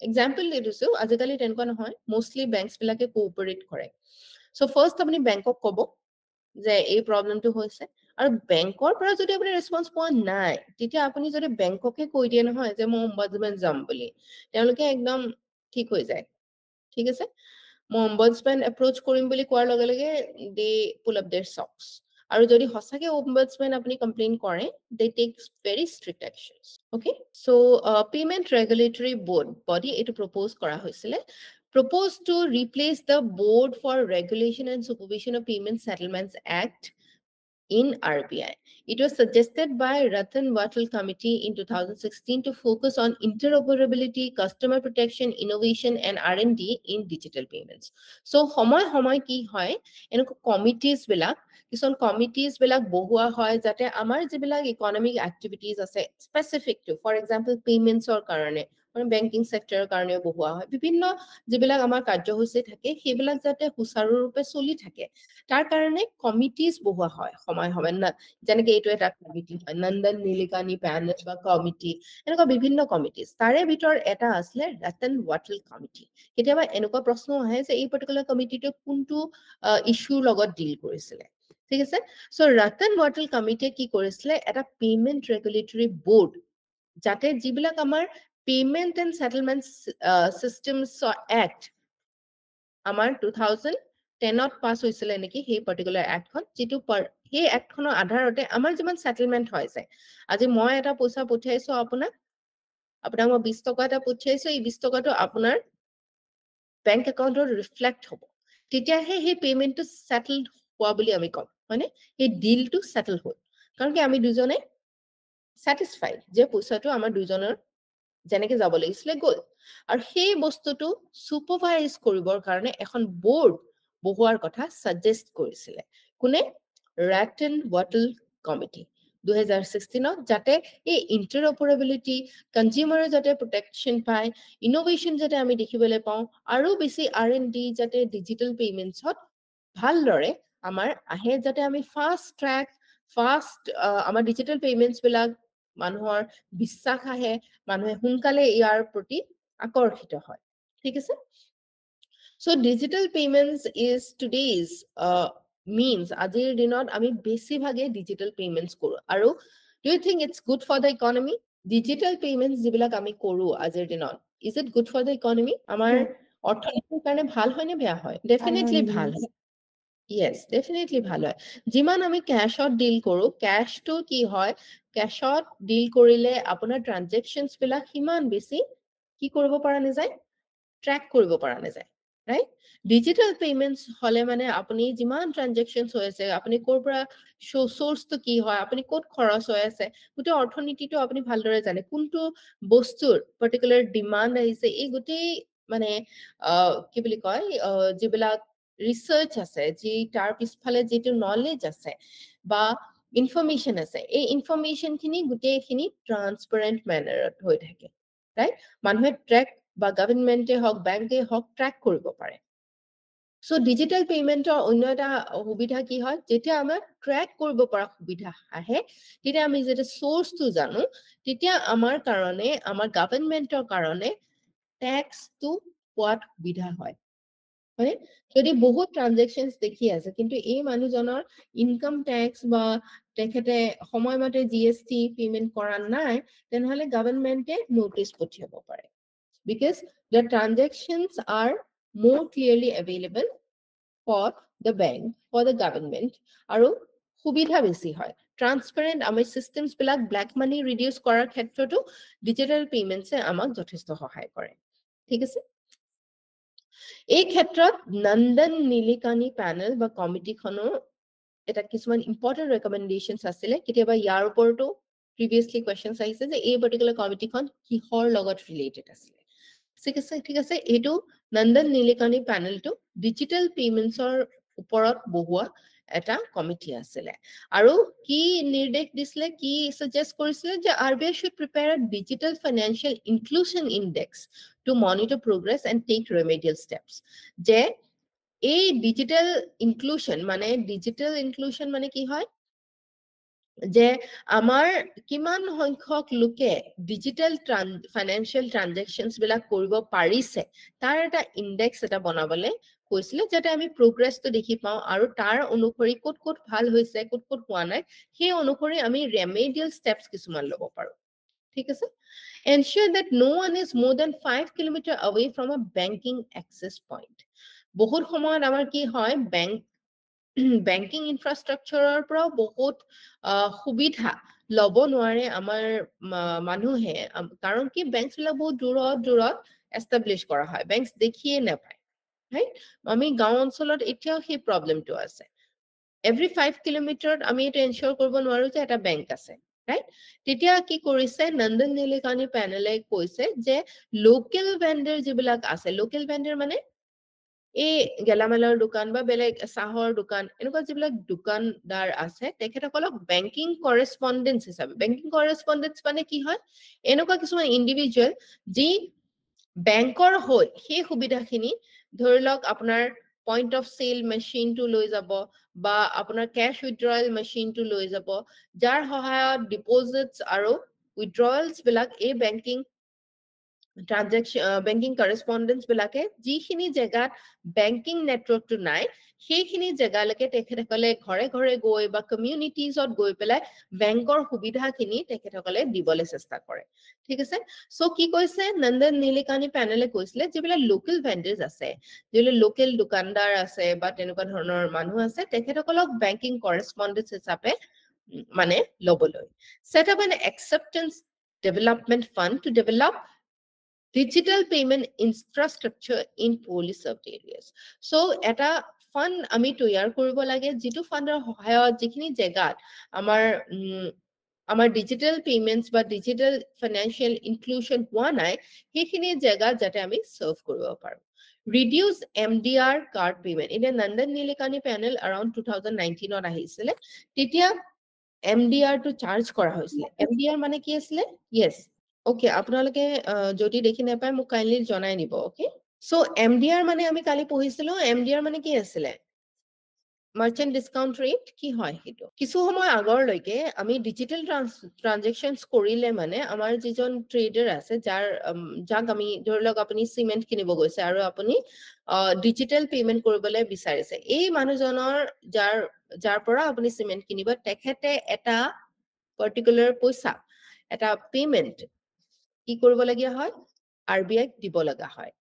এক্সাম্পল দি দিছো আজিকালি তেনেকুৱা নহয় মোস্টলি বেংকছ বিলাকে কোঅপাৰেট কৰে সো ফাৰ্স্ট আপুনি বেংকক ক'ব যে এই প্ৰবলেমটো হৈছে আৰু বেংকৰ পৰা যদি আপুনি ৰেসপন্স পোৱা নাই তেতিয়া আপুনি যদি বেংককে কৈ দিয়ে নহয় যে মই ombudsman যাম বুলি তেওঁলোকে একদম ঠিক হৈ যায় ঠিক আছে মই ombudsman এপ্ৰোচ কৰিম বুলি কোৱাৰ লগে লগে দে পুল আপ देयर সক্স আৰু যদি হসাকে ombudsman আপুনি কমপ্লেইন কৰে they take very strict actions okay so payment regulatory board body এটো propose কৰা হৈছিলে proposed to replace the board for regulation and supervision of payment settlements act in RBI. It was suggested by Ratan Wattal Committee in 2016 to focus on interoperability, customer protection, innovation, and R&D in digital payments. So, homoy ki hoy, enko committees bilak, কিছুমান committees বিলাক বহোৱা হয় যাতে আমাৰ যিবিলাক economic activities আছে specific two for example পেমেন্টছৰ কাৰণে banking সেক্টৰৰ কাৰণেও বহোৱা হয় বিভিন্ন যিবিলাক আমাৰ কাৰ্যসূচী থাকে সেইবিলাক যাতে সুচাৰুৰূপে চলি থাকে তাৰ কাৰণে কমিটিজ বহোৱা হয় সময় সময় যেনেকে এইটো এটা কমিটি হয় নন্দন নীলিকানি পেনেল বা কমিটি এনেকুৱা বিভিন্ন কমিটিজ তাৰে ভিতৰত এটা আছিলে ৰতন ৱাটল কমিটি কেতিয়াবা এনেকুৱা প্ৰশ্ন আহে যে এই পাৰ্টিকুলাৰ কমিটিটো কোনটো ইস্যুৰ লগত ডিল কৰিছিলে ঠিক আছে সো ৰতন ৱাটল কমিটিয়ে কি কৰিছিলে এটা পেমেন্ট ৰেগুলেটৰী বোৰ্ড যাতে যিবিলাক আমাৰ পেমেন্ট এণ্ড সেটেলমেন্ট সিস্টেমছ এক্ট আমাৰ 2010ত পাছ হৈছিলে নেকি সেই পাৰ্টিকুলাৰ এক্টখন যিটো সেই এক্টখনৰ আধাৰতে আমাৰ যিমান সেটেলমেন্ট হৈছে আজি মই এটা পইচা পঠিয়াইছো আপোনাক মই 20 টকা এটা পঠিয়াইছো এই 20 টকাটো আপোনাৰ বেংক একাউণ্টত ৰিফ্লেক্ট হ'ব তেতিয়াহে সেই পেমেন্টটো সেটেলড হোৱা বুলি আমি কম হয়নে এই ডিলটো সেটেল হ'ল কাৰণ কি আমি দুজনে স্যাটিসফাইড যে পইচাটো আমাৰ দুজনৰ যেনেকে যাব লাগিছিলে গ'ল আৰু সেই বস্তুটো সুপাৰভাইজ কৰিবৰ কাৰণে এখন বোৰ্ড বহোৱাৰ কথা সাজেষ্ট কৰিছিলে কোনে ৰতন ৱাটল কমিটি 2016 যাতে এই ইন্টাৰঅপাৰেবিলিটি কনজিউমাৰৰ যাতে প্ৰটেকশ্যন পায় ইনোভেশন যাতে আমি দেখিবলৈ পাওঁ আৰু বেছি R&D যাতে ডিজিটেল পেমেন্টছত ভালদৰে আমাৰ আহে যাতে আমি ফাষ্ট আমাৰ ডিজিটেল পেমেন্টছ বিলাক মানুহৰ বিশ্বাস আহে মানুহে সোনকালে ইয়াৰ প্ৰতি আকৰ্ষিত হয় ঠিক আছে so digital payments is today's means আজিৰ দিনত আমি বেছিভাগে ডিজিটেল পেমেন্টছ কৰো আৰু do you think it's good for the economy digital payments যিবিলাক আমি কৰো আজিৰ দিনত is it good for the economy আমাৰ অৰ্থনীতিৰ কাৰণে ভাল হয় নে বেয়া হয় ডেফিনেটলি ভাল হয় Yes, definitely ভাল হয় যিমান আমি ক্যাশত ডিল কৰো ক্যাশটো কি হয় ক্যাশত ডিল কৰিলে আপোনাৰ ট্ৰানজেকশনছ বিলাক সিমান বেছি কি কৰিব পৰা নাযায় ট্ৰ্যাক কৰিব পৰা নাযায় ৰাইট ডিজিটাল পেমেন্টছ হলে মানে আপুনি যিমান ট্ৰানজেকশনছ হৈ আছে আপুনি ক'ৰ পৰা সোৰ্সটো কি হয় আপুনি ক'ত খৰচ হৈ আছে গোটেই অৰ্থনীতিটো আপুনি ভালদৰে জানে কোনটো বস্তুৰ পাৰ্টিকুলাৰ ডিমান্ড আহিছে এই গোটেই মানে কি বুলি কয় যিবিলাক ৰিসাৰ্চ আছে যি তাৰ পিছফালে যেটো নলেজ আছে বা ইনফৰমেশন আছে এই ইনফৰমেশন খিনি গোটেইখিনি ট্ৰান্সপাৰেন্ট মেনাৰত হৈ থাকে ৰাইট মানুহে ট্ৰ্যাক বা গভৰ্ণমেণ্টে হওক বেংকে হওক ট্ৰ্যাক কৰিব পাৰে সো ডিজিটাল পেমেন্টৰ অন্য এটা সুবিধা কি হয় যেতিয়া আমাৰ ট্ৰ্যাক কৰিব পৰা সুবিধা আহে তেতিয়া আমি যেটা সোৰ্সটো জানো তেতিয়া আমাৰ কাৰণে আমাৰ গভৰ্ণমেণ্টৰ কাৰণে ট্যাক্সটো পোৱাত সুবিধা হয় মানে যদি বহুত ট্ৰানজেকশনছ দেখি আছে কিন্তু এই মানুহজনৰ ইনকাম ট্যাক্স বা তেখেতে সময়মতে GST পেমেন্ট কৰা নাই তেনেহলে গভৰ্ণমেণ্টে নোটিছ পঠিয়াব পাৰে because the transactions are more clearly available for the bank for the government আৰু সুবিধা বেছি হয় ট্ৰান্সপাৰেন্ট আমাৰ সিস্টেমছ বিলাক ব্ল্যাক মানি ৰিডিউস কৰাৰ ক্ষেত্ৰতো ডিজিটাল পেমেন্টছে আমাক যথেষ্ট সহায় কৰে ঠিক আছে এই ক্ষেত্ৰত নন্দন নীলিকানি প্যানেল বা কমিটিখনৰ এটা কিছুমান ইম্পৰ্টেন্ট ৰেকমেন্ডেশনছ আছিলে কেতিয়াবা ইয়াৰ ওপৰতো প্ৰিভিয়াসলি কোৱেশ্চনছ আহিছে যে এই পাৰ্টিকুলাৰ কমিটিখন কিহৰ লগত ৰিলেটেড আছিল ঠিক আছে এটো নন্দন নীলিকানি প্যানেলটো ডিজিটাল পেমেন্টছৰ ওপৰত বহোৱা এটা কমিটি আছিল আৰু কি নিৰ্দেশ দিছিলে কি সাজেষ্ট কৰিছিলে যে RBI should prepare a digital financial inclusion index to monitor progress and take remedial steps যে এই ডিজিটাল ইনক্লুশন মানে কি হয় যে আমাৰ কিমান সংখ্যক লোকে ডিজিটাল ফাইনান্সিয়াল ট্ৰানজেকশনছ বিলাক কৰিব পাৰিছে তাৰ এটা ইনডেক্স এটা বনাবলে কৈছিলে যাতে আমি প্ৰগ্ৰেছটো দেখি পাওঁ আৰু তাৰ অনুসৰি ক'ত ক'ত ভাল হৈছে ক'ত ক'ত হোৱা নাই সেই অনুসৰি আমি ৰেমেডিয়েল ষ্টেপছ কিছুমান ল'ব পাৰো ঠিক আছে ensure that no one is more than 5 kilometers away from a banking access point বহুত সময়ত আমাৰ কি হয় বেংকিং ইনফ্ৰাষ্ট্ৰাকচাৰৰ পৰা বহুত সুবিধা লব নোৱাৰে আমাৰ মানুহে কাৰণ কি বেংকছ বিলাক বহুত দূৰত এস্টাব্লিশ কৰা হয় বেংকছ দেখিয়ে নাপায় ৰাইট আমি গাঁও অঞ্চলত এতিয়াও সেই প্ৰবলেমটো আছে এভৰি 5 কিলোমিটাৰত আমি এটা এনশিওৰ কৰিব নোৱাৰো যে এটা বেংক আছে ৰাইট তেতিয়া কি কৰিছে নন্দন নীলিকানি প্যানেলে কৈছে যে লোকেল ভেন্ডৰ যিবিলাক আছে লোকেল ভেন্ডৰ মানে এই গেলামালৰ দোকান বা বেলেগ চাহৰ দোকান এনেকুৱা যিবিলাক দোকানদাৰ আছে তেখেতসকলক বেংকিং কৰেছপণ্ডেন্স হিচাপে বেংকিং কৰেছপণ্ডেন্স মানে কি হয় এনেকুৱা কিছুমান ইণ্ডিভিজুৱেল যি বেংকৰ হৈ সেই সুবিধাখিনি ধৰি লওক আপোনাৰ পইণ্ট অফ সেল মেচিনটো লৈ যাব বা আপোনাৰ কেশ উইথড্ৰয়েল মেচিনটো লৈ যাব যাৰ সহায়ত ডিপজিটছ আৰু উইথড্ৰয়েলছ বিলাক এই বেংকিং ট্ৰানজেকশ্যন বেংকিং কৰেছপণ্ডেন্স বিলাকে যিখিনি জেগাত বেংকিং নেটৱৰ্কটো নাই সেইখিনি জেগালৈকে তেখেতসকলে ঘৰে ঘৰে গৈ বা কমিউনিটিজত গৈ পেলাই বেংকৰ সুবিধাখিনি তেখেতসকলে দিবলৈ চেষ্টা কৰে ঠিক আছে সো কি কৈছে নন্দন নীলিকানি পেনেলে কৈছিলে যিবিলাক লোকেল ভেণ্ডাৰ্ছ আছে যিবিলাক লোকেল দোকানদাৰ আছে বা তেনেকুৱা ধৰণৰ মানুহ আছে তেখেতসকলক বেংকিং কৰেছপণ্ডেন্স হিচাপে মানে ল'বলৈ set up an acceptance development fund to develop digital payment infrastructure in poorly served areas. So এটা ফান্ড আমি তৈয়াৰ কৰিব লাগে যিটো ফাণ্ডৰ সহায়ত যিখিনি জেগাত আমাৰ ডিজিটেল পেমেন্টস বা ডিজিটেল ফাইনেন্সিয়েল ইনক্লুশন হোৱা নাই সেইখিনি জেগাত যাতে আমি সাৰ্ভ কৰিব পাৰো reduce MDR card payment in a Nandan Nilikani panel around 2019 ত আহিছিলে তেতিয়া MDR to charge কৰা হৈছিলে MDR মানে কি আছিলে yes okay আপোনালোকে যদি দেখি নাপায় মোক কাইন্ডলি জনাই দিব okay so MDR মানে আমি কালি পঢ়িছিলো MDR মানে কি আছিলে মার্চেন্ট ডিসকাউন্ট রেট কি হয় হেতু কিছু সময় আগৰলৈকে আমি ডিজিটাল ট্ৰানজেকশনস কৰিলে মানে আমাৰ যিজন ট্ৰেডাৰ আছে যাক আমি ধৰি লওক আপুনি সিমেন্ট কিনিব গৈছে আৰু আপুনি ডিজিটাল পেমেন্ট কৰিবলৈ বিচাৰিছে এই মানুহজনৰ যাৰ পৰা আপুনি সিমেন্ট কিনিব তেখেতে এটা পাৰ্টিকুলাৰ পইচা এটা পেমেন্ট কি কৰিব লগিয়া হয় RBI দিব লগা হয়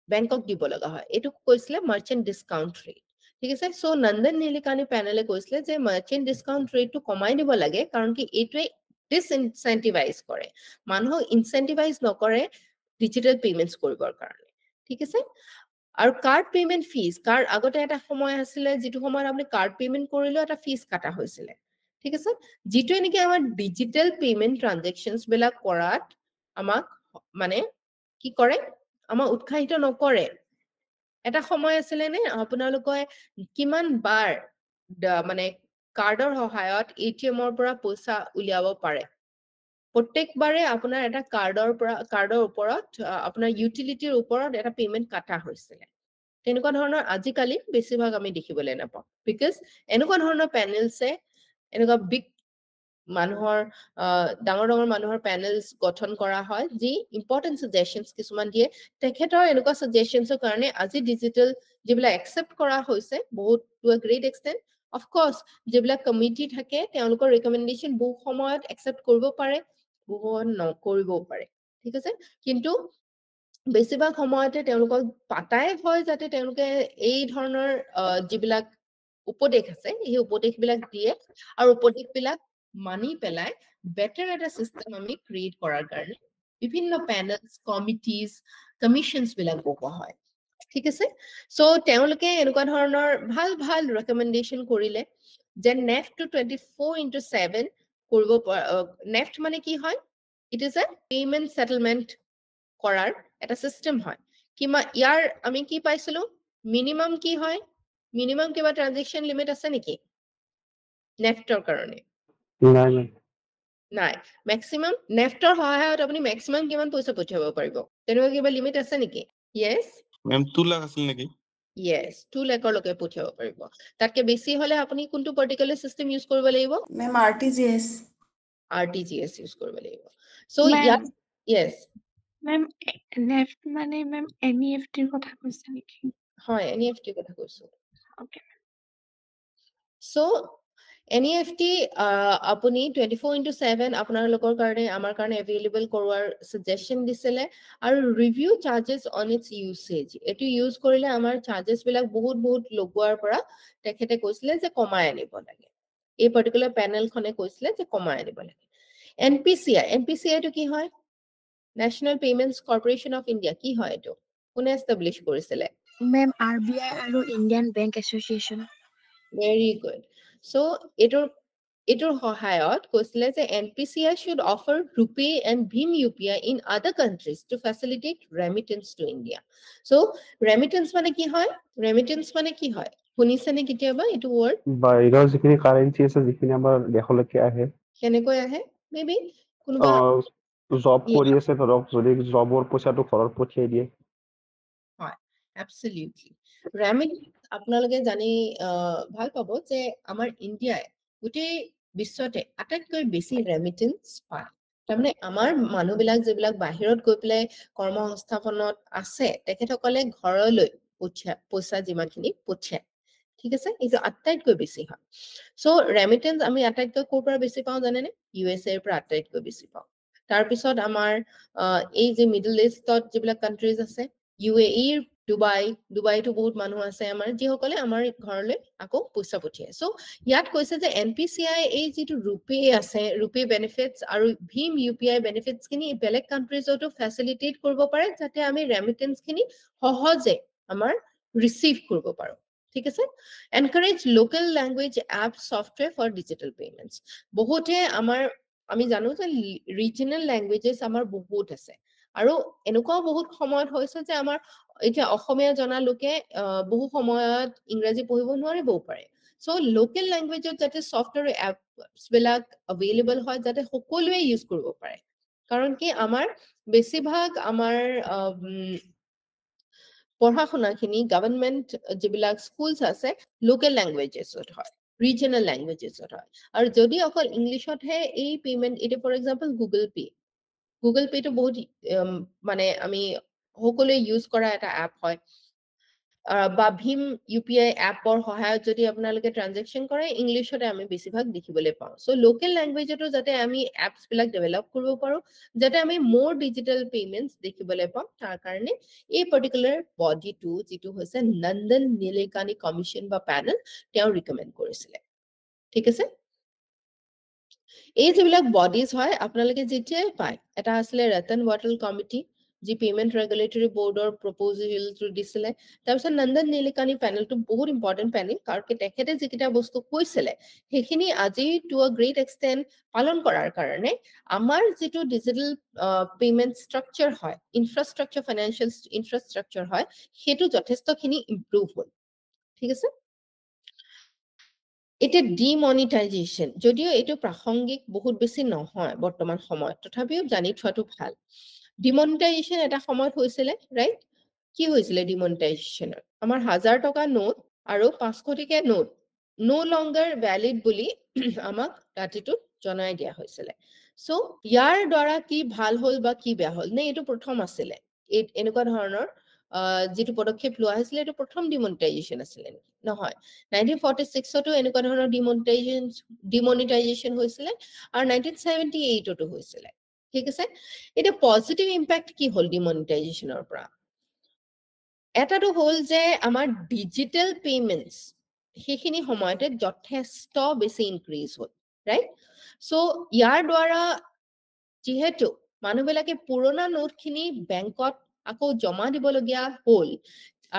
বেংকক দিব লগা হয় এটো কৈছিলে মার্চেন্ট ডিসকাউন্ট রেট ঠিক আছে সো নন্দন নীলিকানি প্যানেলে কৈছিলে যে মার্চেন্ট ডিসকাউন্ট রেটটো কমাই দিব লাগে কাৰণ কি এইটোৱে ডিসইনসেন্টিভাইজ কৰে মানুহক ইনসেন্টিভাইজ নকৰে ডিজিটাল পেমেন্টস কৰিবৰ কাৰণে ঠিক আছে আৰু কাৰ্ড পেমেন্ট ফিজ কাৰ্ড আগতে এটা সময় আছিল যেটো সময়ত আপুনি কাৰ্ড পেমেন্ট কৰিলে এটা ফিজ কাটা হৈছিল ঠিক আছে যেটো নেকি আমাৰ ডিজিটাল পেমেন্ট ট্ৰানজেকশনস বিলাক কৰাত আমাক মানে কি কৰে আমাৰ উৎসাহিত নকৰে এটা সময় আছিল নে আপোনালোকে কিমান বাৰ মানে কাৰ্ডৰ সহায়ত ATM-ৰ পৰা পইচা উলিয়াব পাৰে প্ৰত্যেকবাৰে আপোনাৰ এটা কাৰ্ডৰ ওপৰত আপোনাৰ ইউটিলিটিৰ ওপৰত এটা পেমেন্ট কাটা হৈছিল তেনেকুৱা ধৰণৰ আজিকালি বেছিভাগ আমি দেখিবলৈ নাপাওঁ বিকজ এনেকুৱা ধৰণৰ পেনেলছে এনেকুৱা বিগ মানুহৰ ডাঙৰ মানুহৰ পেনেলস গঠন কৰা হয় যি ইম্পৰ্টেন্ট সাজেশনস কিছুমান দিয়ে তেখেতৰ এনেকুৱা সাজেশনসৰ কাৰণে আজি ডিজিটাল যিবিলাক একসেপ্ট কৰা হৈছে বহুত to a great extent of course যিবিলাক কমিটি থাকে তেওঁলোকৰ ৰিকমেন্ডেশন বহু সময়ত একসেপ্ট কৰিব পাৰে বহু নকৰিবও পাৰে ঠিক আছে কিন্তু বেছিভাগ সময়তে তেওঁলোকক পাতাই হয় যাতে তেওঁলোকে এই ধৰণৰ যিবিলাক উপদেশ আছে এই উপদেশবিলাক দিয়ে আৰু উপদেশবিলাক মানি পেলাই বেটাৰ এটা সিস্টেম আমি ক্ৰিয়েট কৰাৰ কাৰণে বিভিন্ন পেনেলস কমিটিজ কমিশনস বিলাক বহোৱা হয় ঠিক আছে সো তেওঁলোকে এনেকুৱা ধৰণৰ ভাল ৰেকমেন্ডেশন কৰিলে যে নেফ্ট টু 24/7 কৰিব নেফ্ট মানে কি হয় it is a payment settlement কৰাৰ এটা সিস্টেম হয় কিমা ইয়াৰ আমি কি পাইছিলো মিনিমাম কি হয় মিনিমাম কিবা ট্ৰানজেকশন লিমিট আছে নেকি নেফ্টৰ কাৰণে নাই ম্যাক্সিমাম নেফ্টৰ সহায়ত আপুনি ম্যাক্সিমাম কিমান পইচা পঠিয়াব পাৰিব তেনেকুৱা কিবা লিমিট আছে নেকি yes মেম 2 লাখ আছিল নেকি yes 2 লাখৰ লৈকে পঠিয়াব পাৰিব তাতকে বেছি হলে আপুনি কোনটো পাৰ্টিকুলাৰ সিস্টেম ইউজ কৰিব লাগিব মেম RTGS ইউজ কৰিব লাগিব সো ইয়াত yes মেম নেফ্ট মানে মেম NEFT ৰ কথা কৈছে নেকি হয় NEFT কথা কৈছো ওকে সো NEFT আপুনি 24/7 আপোনালোকৰ কাৰণে আমাৰ কাৰণে এভেইলেবল কৰোৱাৰ সাজেশন দিছিলে আৰু ৰিভিউ চাৰ্জেস অন ইটস ইউসেজ এটো ইউজ কৰিলে আমাৰ চাৰ্জেস বিলাক বহুত লগোৱাৰ পৰা তেখেতে কৈছিলে যে কমাই আনিব লাগে এই পাৰ্টিকুলাৰ পেনেলখনে কৈছিলে যে কমাই আনিব লাগে NPCI টো কি হয় national payments corporation of India কি হয় এটো কোনে এস্টাবলিশ কৰিছিলে মেম RBI আৰু Indian bank association Very good. So, এটোৰ এটোৰ সহায়ত কৈছিলে যে NPCI should offer RuPay and Bhim UPI in other countries to facilitate remittance to India. So remittance মানে কি হয়? Remittance মানে কি হয়? শুনিছেনে কেতিয়াবা এইটো word? বাহিৰৰ যিখিনি কাৰেঞ্চি আছে যিখিনি আমাৰ দেশলৈকে আহে কেনেকৈ আহে? Maybe কোনোবা জব Yeah. কৰি আছে ধৰক যদি জবৰ পইচাটো ঘৰত পঠিয়াই দিয়ে হয়, absolutely. Remittance আপোনালোকে জানি ভাল পাব যে আমাৰ ইণ্ডিয়াই গোটেই বিশ্বতে আটাইতকৈ বেছি ৰেমিটেন্স পায়। তাৰমানে আমাৰ মানুহবিলাক যিবিলাক বাহিৰত গৈ পেলাই কৰ্মসংস্থাপনত আছে তেখেতসকলে ঘৰলৈ পইচা যিমানখিনি পঠিয়ায়। ঠিক আছে, এইটো আটাইতকৈ বেছি হয়। চ' ৰেমিটেন্স আমি আটাইতকৈ ক'ৰ পৰা বেছি পাওঁ জানেনে? USA ৰ পৰা আটাইতকৈ বেছি পাওঁ। তাৰপিছত আমাৰ এই যে মিডল ইষ্টত যিবিলাক কাণ্ট্ৰিজ আছে UAE, ডুবাইতো বহুত মানুহ আছে আমাৰ যিসকলে আমাৰ ঘৰলৈ আকৌ পইচা পঠিয়ায়। চ' ইয়াত কৈছে যে NPCI এই যিটো RuPay আছে, RuPay বেনিফিটছ আৰু Bhim UPI বেনিফিটছ খিনি বেলেগ কাণ্ট্ৰিজতো ফেচিলিটেট কৰিব পাৰে যাতে আমি ৰেমিটেন্স খিনি সহজে আমাৰ ৰিচিভ কৰিব পাৰো। ঠিক আছে? Encourage local language app software for digital payments. বহুতে আমি জানো যে ৰিজনেল লেংগুৱেজেছ আমাৰ বহুত আছে আৰু এনেকুৱাও বহুত সময়ত হৈছে যে আমাৰ এতিয়া অসমীয়া জনা লোকে বহু সময়ত ইংৰাজী পঢ়িব নোৱাৰিবও পাৰে। চ' লোকেল লেংগুৱেজত যাতে ছফ্টৱেৰ এপছ বিলাক এভেইলেবল হয় যাতে সকলোৱে ইউজ কৰিব পাৰে। কাৰণ কি আমাৰ বেছিভাগ আমাৰ পঢ়া শুনাখিনি গভৰ্ণমেণ্ট যিবিলাক স্কুলছ আছে লোকেল লেংগুৱেজেছত হয়, ৰিজনেল লেংগুৱেজেছত হয়। আৰু যদি অকল ইংলিছতহে এই পেমেণ্ট, এতিয়া ফৰ এক্সাম্পল গুগল পেটো বহুত মানে আমি সকলোৱে ইউজ কৰা এটা এপ হয় বা ভীম UPI এপৰ সহায়ত যদি আপোনালোকে ট্ৰানজেকশ্যন কৰে ইংলিছতে আমি বেছিভাগ দেখিবলৈ পাওঁ। চ' লোকেল লেংগুৱেজতো যাতে আমি এপছ বিলাক ডেভেলপ কৰিব পাৰো যাতে আমি মোৰ ডিজিটেল পেমেণ্টছ দেখিবলৈ পাওঁ তাৰ কাৰণে এই পাৰ্টিকুলাৰ বডিটো যিটো হৈছে নন্দন নীলেকানি কমিশ্যন বা পেনেল তেওঁ ৰিকমেণ্ড কৰিছিলে। ঠিক আছে? এই যিবিলাক বডিজ হয় আপোনালোকে যেতিয়াই পায়, এটা আছিলে ৰতন ৱাটল কমিটি যি পেমেণ্ট ৰেগুলেটৰী বৰ্ডৰ প্ৰপ'জেলটো দিছিলে, তাৰপিছত নন্দন নীলেকানি পেনেলটো বহুত ইম্পৰ্টেণ্ট পেনেল কাৰণ তেখেতে যিকেইটা বস্তু কৈছিলে সেইখিনি আজি টু আ গ্ৰেট এক্সটেণ্ট পালন কৰাৰ কাৰণে আমাৰ যিটো ডিজিটেল পেমেণ্ট ষ্ট্ৰাকচাৰ হয়, ইনফ্ৰাষ্ট্ৰাকচাৰ ফাইনেন্সিয়েল ইনফ্ৰাষ্ট্ৰাকচাৰ হয় সেইটো যথেষ্টখিনি ইম্প্ৰুভ হ'ল। ঠিক আছে? এতিয়া ডিমনিটাইজেশ্যন, যদিও এইটো প্ৰাসংগিক বহুত বেছি নহয় বৰ্তমান সময়ত তথাপিও জানি থোৱাটো ভাল। ডিমনিটাইজেশ্যন এটা সময়ত হৈছিলে, ৰাইট? কি হৈছিলে ডিমনিটাইজেশ্যনত? আমাৰ 1000 টকা নোট আৰু 500 টকীয়া নোট no longer valid বুলি আমাক ৰাতিটোত জনাই দিয়া হৈছিলে। চ' ইয়াৰ দ্বাৰা কি ভাল হ'ল বা কি বেয়া হ'ল নে এইটো প্ৰথম আছিলে? এনেকুৱা ধৰণৰ যিটো পদক্ষেপ লোৱা হৈছিলে এইটো প্ৰথম ডিমনিটাইজেশ্যন আছিলে নেকি? নহয়। 1946তো এনেকুৱা ধৰণৰ ডিমনিটাইজেশ্যন হৈছিলে আৰু 1978তো হৈছিলে। ঠিক আছে? এতিয়া পজিটিভ ইম্পেক্ট কি হ'ল ডিমনিটাইজেশ্যনৰ পৰা? এটাটো হ'ল যে আমাৰ ডিজিটেল পেমেণ্টছ সেইখিনি সময়তে যথেষ্ট বেছি ইনক্ৰিজ হ'ল, ৰাইট? চ' ইয়াৰ দ্বাৰা যিহেতু মানুহবিলাকে পুৰণা নোটখিনি বেংকত আকৌ জমা দিবলগীয়া হ'ল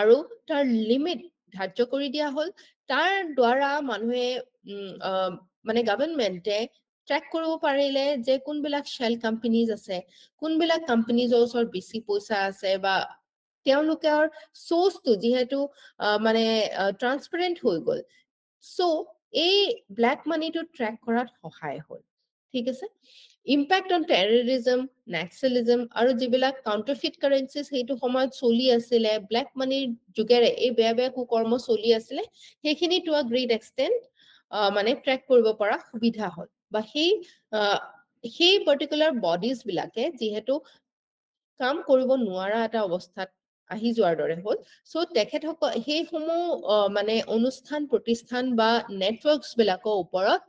আৰু তাৰ লিমিট ধাৰ্য কৰি দিয়া হ'ল, তাৰ দ্বাৰা মানুহে মানে গভৰ্ণমেণ্টে ট্ৰেক কৰিব পাৰিলে যে কোনবিলাক শ্বেল কোম্পানীজ আছে, কোনবিলাক কোম্পানীজৰ ওচৰত বেছি পইচা আছে বা তেওঁলোকৰ চ'ৰ্চটো যিহেতু মানে ট্ৰান্সপাৰেণ্ট হৈ গ'ল। চ' এই ব্লেক মানিটো ট্ৰেক কৰাত সহায় হ'ল। ঠিক আছে? ইম্পেক্ট অন টেৰৰিজম, নেক্সেলিজম আৰু যিবিলাক কাউণ্টাৰফিট কাৰেঞ্চি সেইটো সময়ত চলি আছিলে, ব্লেক মানিৰ যোগেৰে এই বেয়া বেয়া কুকৰ্ম চলি আছিলে, সেইখিনি টু আ গ্ৰেট এক্সটেণ্ট মানে ট্ৰেক কৰিব পৰা সুবিধা হ'ল বা সেই পাৰ্টিকুলাৰ বডিজ বিলাকে যিহেতু কাম কৰিব নোৱাৰা এটা অৱস্থাত আহি যোৱাৰ দৰে হ'ল, চ' তেখেতসকল সেইসমূহ মানে অনুষ্ঠান প্ৰতিষ্ঠান বা নেটৱৰ্কছ বিলাকৰ ওপৰত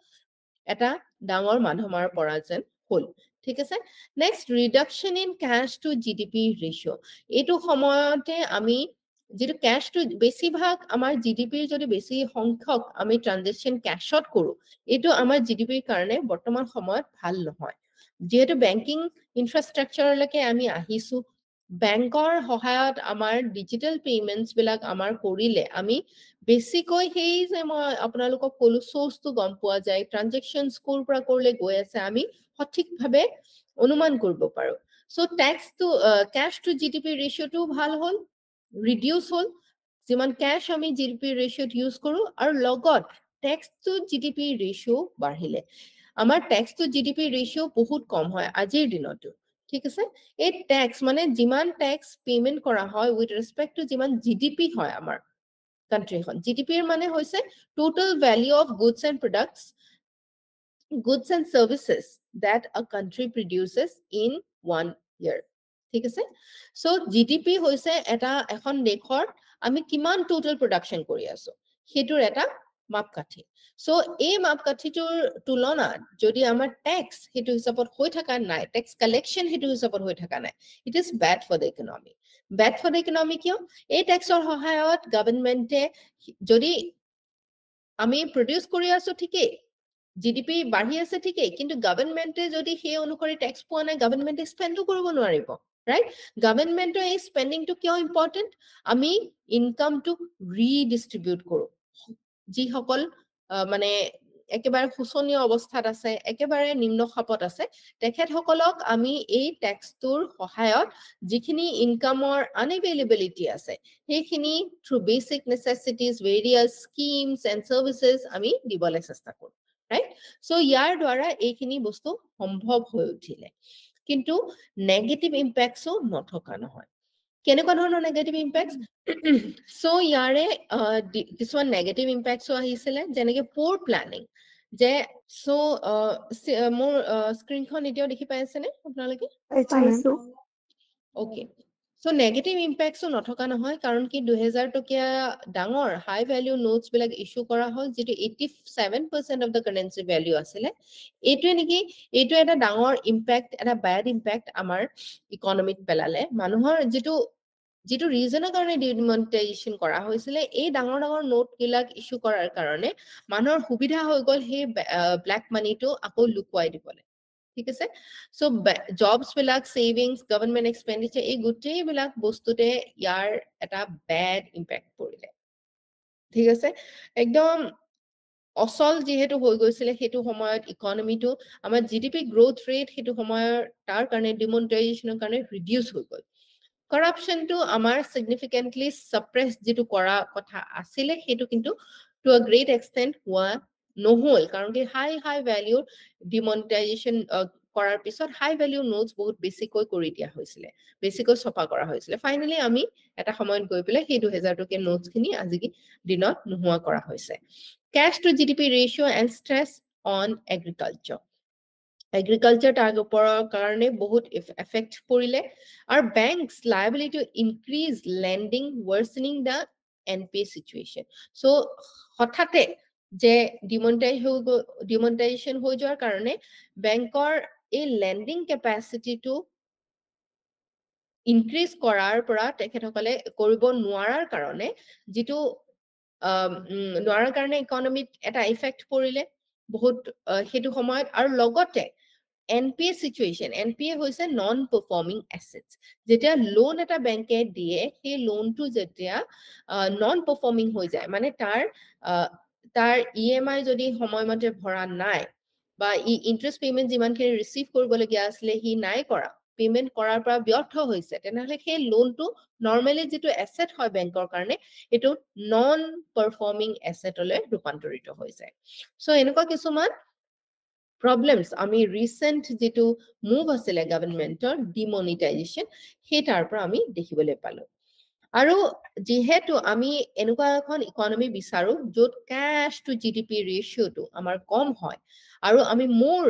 এটা ডাঙৰ মাধমাৰ পৰা যেন হ'ল। ঠিক আছে? Next, reduction in cash to GDP ratio'. এইটো সময়তে আমি যিটো কেছটো বেছিভাগ আমাৰ GDPৰ যদি বেছি সংখ্যক আমি ট্ৰানজেকশ্যন কেছত কৰোঁ, এইটো আমাৰ GDPৰ কাৰণে বৰ্তমান সময়ত ভাল নহয়। যিহেতু বেংকিং ইনফ্ৰাষ্ট্ৰাকচাৰলৈকে আমি আহিছোঁ, বেংকৰ সহায়ত আমাৰ ডিজিটেল পেমেন্টছ বিলাক আমাৰ কৰিলে আমি বেছিকৈ সেই যে মই আপোনালোকক ক'লো সোৰ্সটো গম পোৱা যায় ট্ৰানজেকশনছ কোৰ পৰা কৰিলে গৈ আছে আমি সঠিকভাৱে অনুমান কৰিব পাৰো so tax to cash to GDP ৰেশিওটো ভাল হ'ল ৰিডিউস হ'ল যিমান ক্যাশ আমি জিডিপি ৰেশিওত ইউজ কৰো আৰু লগত ট্যাক্স টু জিডিপি ৰেশিও বাঢ়িলে আমাৰ ট্যাক্স টু জিডিপি ৰেশিও বহুত কম হয় আজিৰ দিনতো ঠিক আছে এই ট্যাক্স মানে যিমান ট্যাক্স পেমেন্ট কৰা হয় উইথ ৰেসপেক্ট টু যিমান জিডিপি হয় আমাৰ কান্ট্ৰিখন জিডিপিৰ মানে হৈছে total value of goods and products goods and services that a country produces in 1 year ঠিক আছে so gdp হৈছে এটা এখন দেশৰ আমি কিমান টোটাল প্ৰডাকশন কৰি আছো হেতুৰ এটা মাপকাঠি so এই মাপকাঠিটোৰ তুলনাত যদি আমাৰ ট্যাক্স হেতু হিচাপত হৈ থকা নাই ট্যাক্স কালেকশন হেতু হিচাপত হৈ থকা নাই it is bad for the economy কিয় এই ট্যাক্সৰ সহায়ত গভৰ্ণমেণ্টে যদি আমি প্ৰডিউস কৰি আছো ঠিকই জিডিপি বাঢ়ি আছে ঠিকই কিন্তু গভৰ্ণমেণ্টে যদি সেই অনুসৰি ট্যাক্স পোৱা নাই গভৰ্ণমেণ্টে স্পেন্ডও কৰিব নোৱাৰিব ৰাইট গভৰ্ণমেণ্টৰ এই স্পেন্ডিংটো কিয় ইম্পৰ্টেন্ট আমি ইনকামটো ৰিডিস্ট্ৰিবিউট কৰো যি সকল মানে একেবাৰে শোচনীয় অৱস্থাত আছে একেবাৰে নিম্ন খাপত আছে তেখেত সকলক আমি এই ট্যাক্সটোৰ সহায়ত যিখিনি ইনকামৰ আনএভেইলেবিলিটি আছে সেইখিনি through basic necessities various schemes and services আমি দিবলৈ চেষ্টা কৰো right so ইয়াৰ দ্বাৰা এইখিনি বস্তু সম্ভৱ হৈ উঠিলে কিন্তু নেগেটিভ ইম্প্যাক্টসও নথকা নহয় কেনেকুৱা ধৰণৰ নেগেটিভ ইম্প্যাক্টস so ইয়াৰে কিছুমান নেগেটিভ ইম্প্যাক্টসও আহিছিলে যেনেকৈ পোৰ প্ল্যানিং যে so মোৰ স্ক্ৰিনখন এতিয়াও দেখি পাই আছেনে আপোনালোকে পাইছো okay so negative impacts নথকা নহয় কাৰণ কি 2000 টকীয়া ডাঙৰ হাই ভ্যালু নোটস বিলাক ইস্যু কৰা হ'ল যেটো 87% of the currency value আছিলে এইটো নেকি এইটো এটা ডাঙৰ ইম্প্যাক্ট এটা ব্যাড ইম্প্যাক্ট আমাৰ ইকনমিত পেলালে মানুহৰ যেটো ৰিজনৰ কাৰণে ডিমনিটাইজেশন কৰা হৈছিল এই ডাঙৰ নোট বিলাক ইস্যু কৰাৰ কাৰণে মানুহৰ সুবিধা হৈ গল সেই ব্ল্যাক মানিটো আকৌ লুকুৱাই দিবলে ঠিক আছে সো জবস বিলাক সেভিংস গভৰ্নমেন্ট এক্সপেন্ডিচাৰ এই গুটেই বিলাক বস্তুতে ইয়াৰ এটা ব্যাড ইম্প্যাক্ট পৰিলে ঠিক আছে একদম অসল যেহেতু হৈ গৈছিল হেতু সময়ত ইকনমিটো আমাৰ জিডিপি গ্ৰোথ ৰেট হেতু সময়ৰ তাৰ কাৰণে ডিমনিটাইজেশনৰ কাৰণে ৰিডিউস হৈ গল কৰাপশনটো আমাৰ সিগনিফিকেন্টলি সাপ্ৰেস যেটো কৰা কথা আছিল হেতু কিন্তু টু আ গ্ৰেট এক্সটেন্ট হোৱা নহল কাৰণ কি হাই ভ্যালু ডিমনিটাইজেশন কৰাৰ পিছত হাই ভ্যালু নোটস বহুত বেছিকৈ কৰি দিয়া হৈছিল বেছিকৈ ছপা কৰা হৈছিল ফাইনালি আমি এটা সময়ত গৈ পেলে সেই 2000 টকীয়া নোটস খিনি আজি দিনত নোহোৱা কৰা হৈছে cash to gdp ratio and stress on agriculture তাৰ ওপৰৰ কাৰণে বহুত এফেক্ট পৰিলে আৰু banks liability to increase lending worsening the npa situation so হঠাতে যে ডিমনিটাইজেশন হৈ যোৱাৰ কাৰণে বেংকৰ এই লেন্ডিং ক্যাপাসিটিটো ইনক্ৰিজ কৰাৰ পৰা তেখেতসকলে কৰিব নোৱাৰাৰ কাৰণে যেটো নোৱাৰাৰ কাৰণে ইকনমিত এটা ইফেক্ট পৰিলে বহুত হেতু সময়ত আৰু লগতে NPA situation NPA হৈছে নন পাৰফৰ্মিং এসেটস যেতিয়া লোন এটা বেংকে দিয়ে সেই লোনটো যেতিয়া নন পাৰফৰ্মিং হৈ যায় মানে তাৰ EMI যদি সময়মতে ভৰা নাই বা ইন্টাৰেস্ট পেমেন্ট যিমানখিনি ৰিসিভ কৰিবলগীয়া আছিল হি নাই কৰা পেমেন্ট কৰাৰ পৰা ব্যৰ্থ হৈছে তেনেহলে সেই লোনটো নৰমালি যেটো এসেট হয় বেংকৰ কাৰণে এটো নন পাৰফৰ্মিং এসেটলৈ ৰূপান্তৰিত হৈ যায় সো এনেকুৱা কিছুমান problems আমি ৰিসেন্ট যেটো মুভ আছিল গভৰ্ণমেন্টৰ ডিমনিটাইজেশন হেতাৰ পৰা আমি দেখিবলৈ পালো আৰু যেহেতু আমি এনেকুৱা এখন ইকনমি বিচাৰো যত ক্যাশ টু জিডিপি ৰেশিওটো আমাৰ কম হয় আৰু আমি মোৰ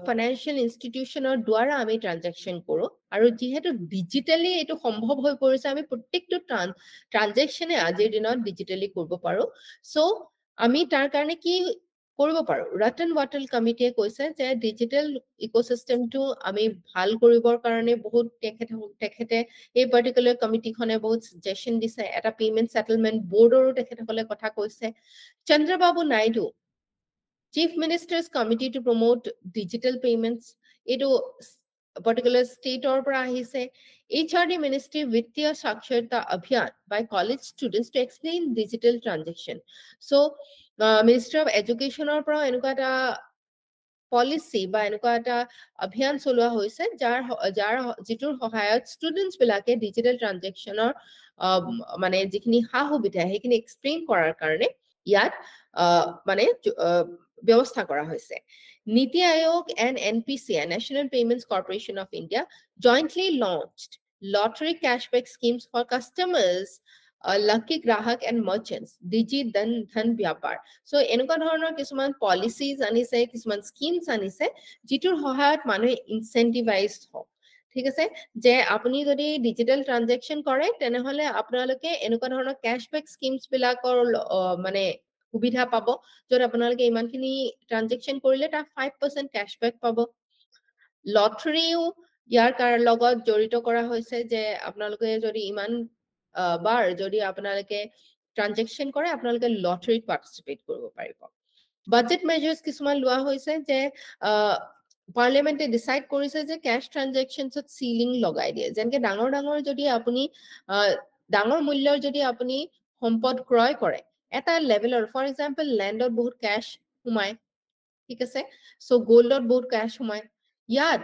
ফাইনান্সিয়াল ইনষ্টিটিউশনৰ দ্বাৰা আমি ট্ৰানজাকশন কৰো আৰু যেহেতু ডিজিটালি এটো সম্ভৱ হৈ পৰিছে আমি প্ৰত্যেকটো ট্ৰানজাকশনে আজিৰ দিনত ডিজিটালি কৰিব পাৰো সো আমি তাৰ কাৰণে কি কৰিব পাৰো ৰতন ওয়াটল কমিটিয়ে কৈছে যে ডিজিটাল ইকোসিস্টেমটো আমি ভাল কৰিবৰ কাৰণে বহুত তেখেতে এই পাৰ্টিকুলাৰ কমিটিখনে বহুত সাজেশন দিছে এটা পেমেন্ট সেটেলমেন্ট বোৰ্ডৰো তেখেতসকলে কথা কৈছে Chandrababu Naidu Chief Minister's Committee to Promote Digital Payments, এটো particular state or পৰা আহিছে HRD Ministry Vittya Saksharta Abhiyan by college students to explain digital transaction. So Ministry of Education or পৰা এনেকুৱা এটা policy বা এনেকুৱা এটা অভিযান চলোৱা হৈছে যাৰ যিটোৰ সহায়ত students বিলাকে digital transactionৰ মানে যিখিনি সুবিধা সেইখিনি explain কৰাৰ কাৰণে ইয়াত মানে ব্যৱস্থা কৰা হৈছে Niti Aayog and NPCI, National Payments Corporation of India, jointly launched lottery cashback schemes for customers, lucky grahak and merchants, Digi Dhan Vyapar. So, এনেকুৱা ধৰণৰ কিছুমান policies আনিছে, কিছুমান schemes আনিছে, যিটোৰ সহায়ত মানুহে incentivized হওক। ঠিক আছে যে আপুনি যদি ডিজিটাল ট্ৰানজেকশন কৰে তেনেহলে আপোনালোকে এনেকুৱা ধৰণৰ cashback schemes বিলাকৰ মানে সুবিধা পাব যত আপোনালোকে ইমানখিনি ট্ৰানজেকশন কৰিলে তাৰ 5% ক্যাশব্যাক পাব লটাৰীও ইয়াৰ লগত জড়িত কৰা হৈছে যে আপোনালোকে যদি ইমান বাৰ যদি আপোনালোকে ট্ৰানজেকশন কৰে আপোনালোকে লটাৰীত পাৰ্টিসিপেট কৰিব পাৰিব বাজেট মেজাৰ্স কিছুমান লোৱা হৈছে যে পাৰ্লিয়ামেন্টে ডিসাইড কৰিছে যে ক্যাশ ট্ৰানজেকশনছত সিলিং লগাই দিয়ে যেনকে ডাঙৰ ডাঙৰ যদি আপুনি ডাঙৰ মূল্যৰ যদি আপুনি সম্পদ ক্ৰয় কৰে এটা লেভেলৰ ফৰ এক্সাম্পল ল্যান্ডত বহুত ক্যাশ সোমায় ঠিক আছে সো গোল্ডত বহুত ক্যাশ সোমায় ইয়াত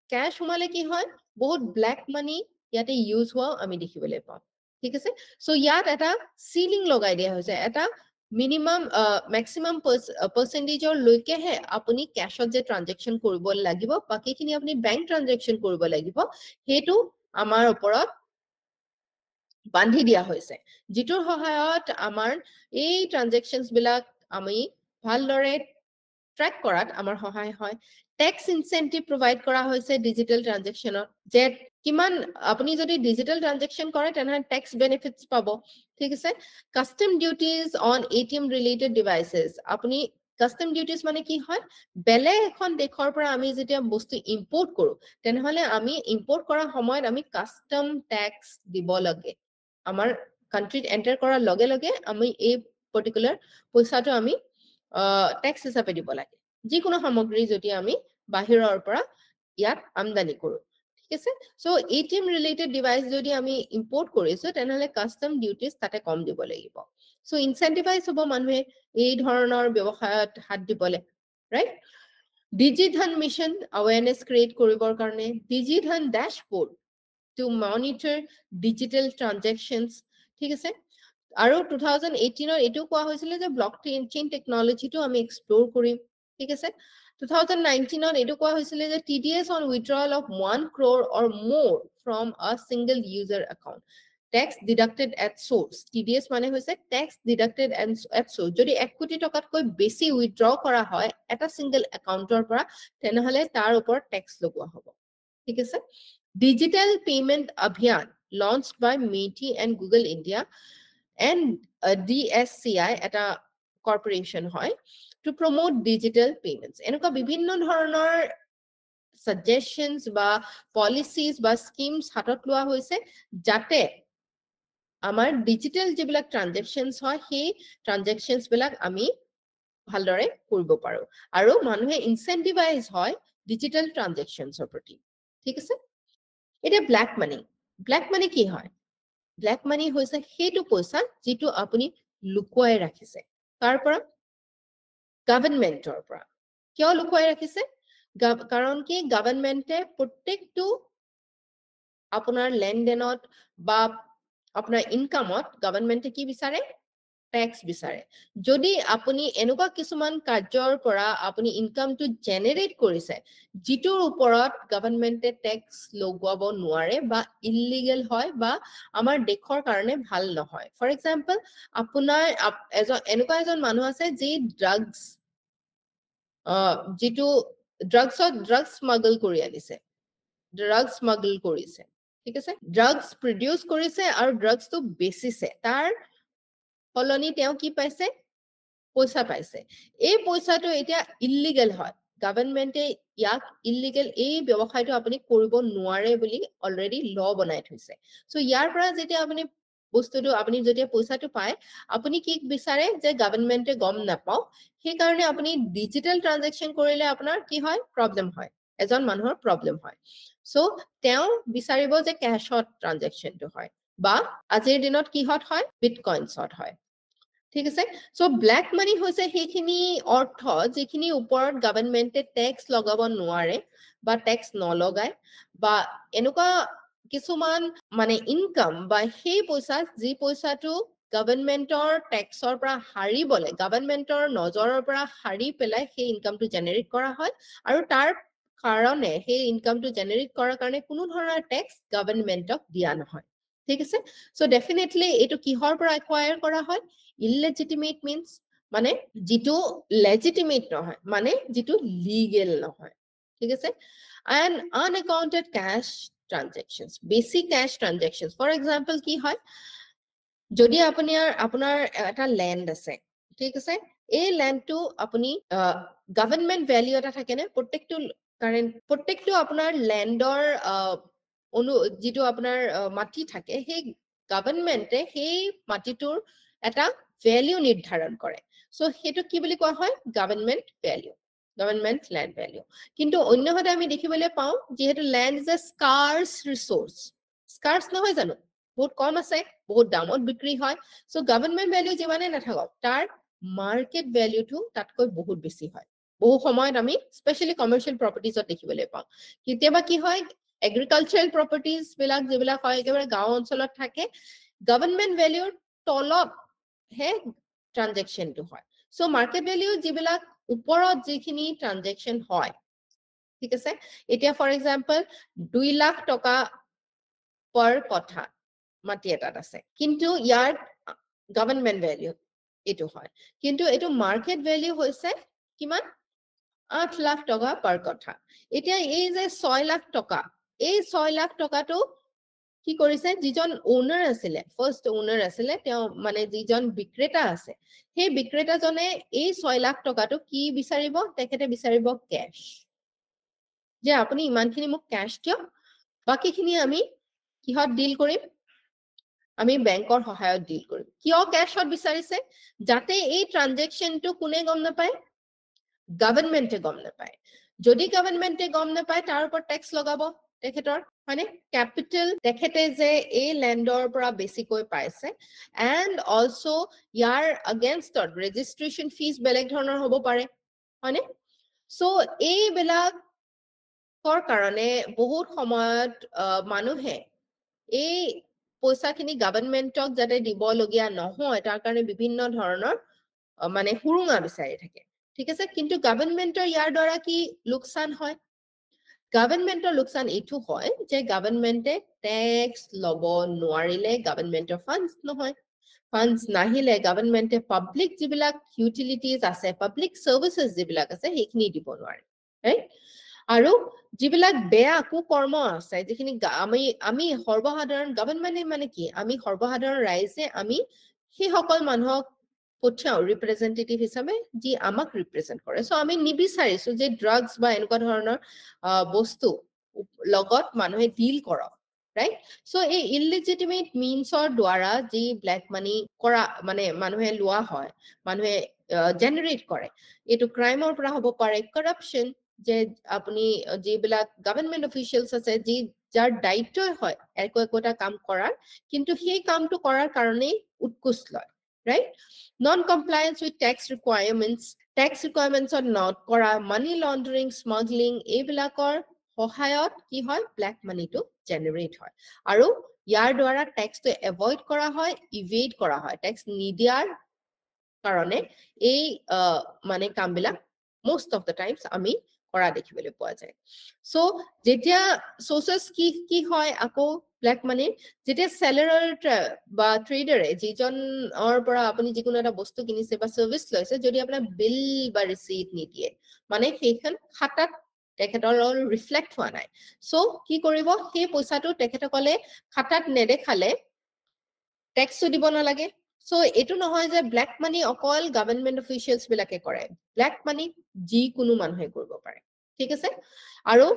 ক্যাশ সোমালে কি হয় বহুত ব্ল্যাক মানি ইয়াতে ইউজ হোৱা আমি দেখিবলৈ পাওঁ ঠিক আছে সো ইয়াত এটা সিলিং লগাই দিয়া হৈছে এটা মিনিমাম ম্যাক্সিমাম পাৰ্সেন্টেজৰ লৈকেহে আপুনি ক্যাশত যে ট্ৰানজেকশন কৰিব লাগিব বাকিখিনি আপুনি বেংক ট্ৰানজেকশন কৰিব লাগিব হেতু আমাৰ ওপৰত বান্ধি দিয়া হৈছে যিটোৰ সহায়ত আমাৰ এই ট্ৰানজেকশনস বিলাক আমি ভালদৰে ট্ৰ্যাক কৰাত আমাৰ সহায় হয় ট্যাক্স ইনসেন্টিভ প্ৰভাইড কৰা হৈছে ডিজিটাল ট্ৰানজেকশনত যে কিমান আপুনি যদি ডিজিটাল ট্ৰানজেকশন কৰে তেনহলে ট্যাক্স বেনিফিটস পাব ঠিক আছে custom duties on ATM related devices আপুনি কাস্টম ডিউটিজ মানে কি হয় বেলে এখন দেশৰ পৰা আমি যেতিয়া বস্তু ইম্পোৰ্ট কৰো তেনহলে আমি ইম্পোৰ্ট কৰা সময়ত আমি কাস্টম ট্যাক্স দিব লাগে আমাৰ কান্ট্ৰিত এন্টাৰ কৰাৰ লগে লগে আমি এই পাৰ্টিকুলাৰ পইচাটো আমি ট্যাক্স হিচাপে দিব লাগে যিকোনো সামগ্ৰী যদি আমি বাহিৰৰ পৰা ইয়াত আমদানি কৰো ঠিক আছে সো এটিএম ৰিলেটেড ডিভাইস যদি আমি ইম্পোৰ্ট কৰিছো তেনহলে কাস্টম ডিউটিজ তাতে কম দিব লাগিব সো ইনসেন্টিভাইজ হ'ব মানুহে এই ধৰণৰ ব্যৱসায়ত হাত দিবলে ৰাইট ডিজিধন মিশন অ্যাৱাৰনেস ক্ৰিয়েট কৰিবৰ কাৰণে DigiDhan dashboard to monitor digital transactions ঠিক আছে আৰু 2018 ৰ এটো কোৱা হৈছিল যে ব্লকচেইন টেকনলজিটো আমি এক্সপ্লোৰ কৰিম ঠিক আছে 2019 ৰ এটো কোৱা হৈছিল যে TDS on withdrawal of 1 crore or more from a single user account tax deducted at source TDS মানে হৈছে tax deducted at source যদি 1 কোটি টকাতকৈ বেছি উইথড্ৰ কৰা হয় এটা সিঙ্গেল একাউন্টৰ পৰা তেনেহলে তাৰ ওপৰত ট্যাক্স লগোৱা হ'ব ঠিক আছে Digital Payment Abhiyan launched by MeitY and Google India and DSCI at a corporation hoy to promote digital payments. Enuka bibhinno dhoroner suggestions ba policies ba schemes hatot loa hoise jate amar digital jibilak transactions hoy he transactions bilak ami bhaldore koribo paro aru manuhe incentivize hoy digital transactions or proti thik ase এটা black money কি হয় black money হৈছে হেতু পইচা যেটো আপুনি লুকুৱাই ৰাখিছে তাৰ পৰা গভৰ্ণমেন্টৰ পৰা কিয় লুকুৱাই ৰাখিছে কাৰণ কি গভৰ্ণমেন্টে প্ৰত্যেকটো আপোনাৰ লেনদেনত বা আপোনাৰ ইনকামত গভৰ্ণমেন্টে কি বিচাৰে ট্যাক্স বিচাৰে যদি আপুনি এনেকুৱা কিছুমান কাৰ্যৰ পৰা আপুনি ইনকামটো জেনাৰেট কৰিছে যিটোৰ ওপৰত গভৰ্ণমেন্টে ট্যাক্স লগোৱাব নোৱাৰে বা ইলিগেল হয় বা আমাৰ দেশৰ কাৰণে ভাল নহয় ফৰ এক্সাম্পল আপোনাৰ এনেকুৱা এজন মানুহ আছে যি ড্ৰাগছ যিটো ড্ৰাগছ স্মাগল কৰি আনিছে ড্ৰাগছ স্মাগল কৰিছে ঠিক আছে ড্ৰাগছ প্ৰডিউস কৰিছে আৰু ড্ৰাগছটো বেচিছে তাৰ ফলনি তেওঁ কি পাইছে পইচা পাইছে এই পইচাটো এতিয়া ইলিগেল হয় গভৰ্ণমেন্টে ইয়াক ইলিগেল এই ব্যৱসায়টো আপুনি কৰিব নোৱাৰে বুলি অলৰেডি ল বনাই থৈছে সো ইয়াৰ পৰা যেতিয়া আপুনি বস্তুটো আপুনি যেতিয়া পইচাটো পায় আপুনি কি বিচাৰে যে গভৰ্ণমেন্টে গম নাপাও সেই কাৰণে আপুনি ডিজিটাল ট্ৰানজেকশন কৰিলে আপোনাৰ কি হয় প্ৰবলেম হয় এজন মানুহৰ প্ৰবলেম হয় সো তেওঁ বিচাৰিব যে ক্যাশত ট্ৰানজাকশনটো হয় বা আজিৰ দিনত কিহত হয় বিটকয়েনছত হয় ঠিক আছে সো ব্ল্যাক মানি হৈছে সেইখিনি অৰ্থ যিখিনি ওপৰত গভৰ্ণমেন্টে ট্যাক্স লগাব নোৱাৰে বা ট্যাক্স নলগায় বা এনেকুৱা কিছুমান মানে ইনকাম বা সেই পইচা যি পইচাটো গভৰ্ণমেন্টৰ ট্যাক্সৰ পৰা হাৰিবলে গভৰ্ণমেন্টৰ নজৰৰ পৰা হাৰি পেলাই সেই ইনকামটো জেনাৰেট কৰা হয় আৰু তাৰ কাৰণে সেই ইনকামটো জেনাৰেট কৰাৰ কাৰণে কোনো ধৰণৰ ট্যাক্স গভৰ্ণমেন্টক দিয়া নহয় ঠিক আছে সো ডেফিনেটলি এটো কিহৰ পৰা একুৱায়াৰ কৰা হয় illegitimate means মানে যেটো legitimate নহয় মানে যেটো legal নহয় ঠিক আছে and unaccounted cash transactions basic cash transactions for example কি হয় যদি আপোনাৰ এটা ল্যান্ড আছে ঠিক আছে এই ল্যান্ডটো আপুনি গভৰ্ণমেন্ট ভ্যালু এটা থাকে নে প্ৰত্যেকটো আপোনাৰ ল্যান্ডৰ যেটো আপোনাৰ মাটি থাকে সেই গভৰ্ণমেন্টে সেই মাটিটোৰ এটা ভ্যালু নিৰ্ধাৰণ কৰে সো হেতু কি বুলি কোৱা হয় government value government land value কিন্তু অন্যহাতে আমি দেখিবলৈ পাওঁ যেহেতু ল্যান্ড ইজ এ স্কার্স ৰিসোৰ্স স্কাৰ্স নহয় জানো বহুত কম আছে বহুত দামত বিক্ৰী হয় সো গভৰ্ণমেন্ট ভ্যালু যিমানে নাথাকক তাৰ মাৰ্কেট ভ্যালুটো তাতকৈ বহুত বেছি হয় বহু সময়ত আমি স্পেশালি কমাৰ্শিয়াল প্ৰপাৰ্টিজত দেখিবলৈ পাওঁ কেতিয়াবা কি হয় এগ্ৰিকালচাৰাল প্ৰপাৰ্টিজ বিলাক যিবিলাক হয় একেবাৰে গাঁও অঞ্চলত থাকে গভৰ্ণমেন্ট ভ্যালুৰ তলত হে ট্ৰানজাকশনটো হয় সো মাৰ্কেট ভ্যালু যিবিলাক ওপৰত যিখিনি ট্ৰানজাকশন হয় ঠিক আছে এতিয়া ফৰ এক্সাম্পল 2 লাখ টকা per কথা মাটি এটাত আছে কিন্তু ইয়াৰ গভৰ্ণমেন্ট ভ্যালু এটো হয় কিন্তু এটো মাৰ্কেট ভ্যালু হৈছে কিমান 8 লাখ টকা per কথা এতিয়া এই যে 6 লাখ টকা এই 6 লাখ টকাটো কি কৰিছে যিজন ওনাৰ আছিলে ফাৰ্স্ট ওনাৰ আছিলে তেওঁ মানে যিজন বিক্ৰেতা আছে সেই বিক্ৰেতাজনে এই 6 লাখ টকাটো কি বিচাৰিব তেখেতে বিচাৰিব ক্যাশ যে আপুনি ইমানখিনি মোক ক্যাশ দিয়ক বাকিখিনি আমি কিহত ডিল কৰিম আমি বেংকৰ সহায়ত ডিল কৰিম কিয় ক্যাশত বিচাৰিছে যাতে এই ট্ৰানজাকশনটো কোনে গম নাপায় গভৰ্ণমেন্টে গম নাপায় যদি গভৰ্ণমেন্টে গম নাপায় তাৰ ওপৰত ট্যাক্স লগাব তেখেতৰ মানে ক্যাপিটাল তেখেতে যে এই ল্যান্ডৰ পৰা বেছিকৈ পাইছে এন্ড অলসো ইয়াৰ এগেইনষ্টত ৰেজিষ্ট্ৰেচন ফিজ বেলেগ ধৰণৰ হ'ব পাৰে হয়নে সো এই বিলাকৰ কাৰণে বহুত সময়ত মানুহে এই পইচাখিনি গভৰ্ণমেন্টক যাতে দিব লগিয়া নহয় তাৰ কাৰণে বিভিন্ন ধৰণৰ মানে হুৰুঙা বিচাৰি থাকে ঠিক আছে কিন্তু গভৰ্ণমেন্টৰ ইয়াৰ দ্বাৰা কি লোকসান হয় গভৰ্ণমেন্টৰ লোকসান এটো হয় যে গভৰ্ণমেন্টে ট্যাক্স লব নোৱাৰিলে গভৰ্ণমেন্টৰ ফান্ডস নহয় ফান্ডস নাহিলে গভৰ্ণমেন্টে পাব্লিক যিবিলাক ইউটিলিটিজ আছে পাব্লিক সাৰ্ভিসেস যিবিলাক আছে সেইখিনি দিব নোৱাৰে ৰাইট আৰু যিবিলাক বেয়া কুকৰ্ম আছে যিখিনি আমি সৰ্বসাধাৰণ গভৰ্ণমেন্টে মানে কি আমি সৰ্বসাধাৰণ ৰাইজে আমি সেই সকল মানুহক পঠিয়াও ৰিপ্ৰেজেন্টেটিভ হিচাপে যি আমাক ৰিপ্ৰেজেন্ট কৰে সো আমি নিবিচাৰিছো যে ড্ৰাগছ বা এনেকুৱা ধৰণৰ বস্তু লগত মানুহে ডিল কৰক ৰাইট সো এই ইলিজিটিমেট মিন্সৰ দ্বাৰা যি ব্ল্যাক মানি কৰা মানে মানুহে লোৱা হয় মানুহে জেনাৰেট কৰে এটো ক্ৰাইমৰ পৰা হ'ব পাৰে কৰাপশন যে আপুনি যিবিলাক গভৰ্ণমেন্ট অফিচিয়েলস আছে যি যাৰ দায়িত্ব হয় একোটা কাম কৰাৰ কিন্তু সেই কামটো কৰাৰ কাৰণে উৎকুচ লয় right non-compliance with tax requirements are not কৰা money laundering smuggling এইবিলাকৰ সহায়ত কি হয় black money to generate হয় আৰু ইয়াৰ দ্বাৰা tax to avoid কৰা হয় evade কৰা হয় tax নিদিয়াৰ কাৰণে এই মানে কামবিলাক most of the times আমি কৰা দেখিবলৈ পোৱা যায় সো যেতিয়া সোৰ্সেস কি হয় আকৌ ব্ল্যাক মানি যেতিয়া সেলাৰৰ বা ট্ৰেডাৰে যিজনৰ পৰা আপুনি যিকোনো এটা বস্তু কিনিছে বা সাৰ্ভিস লৈছে যদি আপোনাৰ বিল বা ৰিসিট নিদিয়ে মানে সেইখন খাতাত তেখেতৰ ৰিফ্লেক্ট হোৱা নাই সো কি কৰিব সেই পইচাটো তেখেতসকলে খাতাত নেদেখালে ট্যাক্সও দিব নালাগে সো এটো নহয় যে ব্ল্যাক মানি অকল গভৰ্ণমেন্ট অফিচিয়েলস বিলাকে কৰে ব্ল্যাক মানি যি কোনো মানুহে কৰিব পাৰে ঠিক আছে আৰু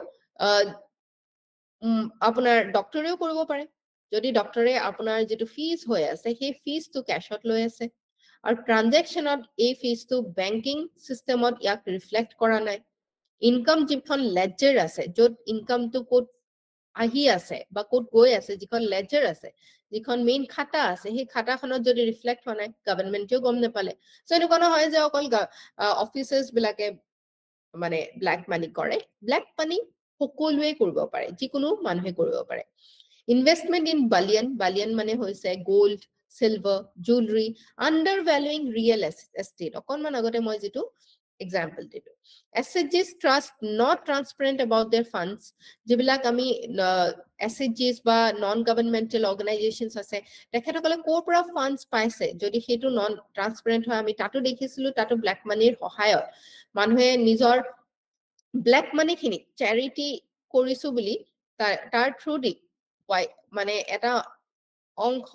আপোনাৰ ডক্টৰেও কৰিব পাৰে যদি ডক্টৰে আপোনাৰ যেটো ফিজ হৈ আছে সেই ফিজটো ক্যাশত লৈ আছে আৰু ট্ৰানজাকশনত এই ফিজটো বেংকিং সিস্টেমত ইয়াক ৰিফ্লেক্ট কৰা নাই ইনকাম যিখন লেডজাৰ আছে য'ত ইনকামটো ক'ত আহি আছে বা ক'ত গৈ আছে যিখন লেডজাৰ আছে যিখন মেইন খাতা আছে সেই খাতাখনত যদি ৰিফ্লেক্ট হোৱা নাই গভৰ্ণমেণ্টেও গম নাপালে সো এনেকুৱা নহয় যে অকল অফিচাৰ্ছ বিলাকে মানে ব্ল্যাক মানি কৰে ব্ল্যাক মানি সকলোৱে কৰিব পাৰে যিকোনো মানুহে কৰিব পাৰে ইনভেষ্টমেন্ট ইন বালিয়ান মানে হৈছে gold silver jewellery আন্ডাৰভ্যালুইং real estate অকনমান আগতে মই যেটো example দিলো SHGs trust not transparent about their funds যিবিলাক আমি SHGs বা নন গভৰ্ণমেন্টাল অৰ্গানাইজেশনছ আছে তেখেতসকলে ক'ৰ পৰা ফান্ডছ পাইছে যদি হেতু নন ট্ৰান্সপাৰেন্ট হয় আমি তাতো দেখিছিলো তাতো ব্ল্যাক মানিৰ সহায়ত মানুহে নিজৰ ব্ল্যাক মানি খিনি চ্যাৰিটি কৰিছো বুলি তাৰ থ্ৰু দি মানে এটা অংশ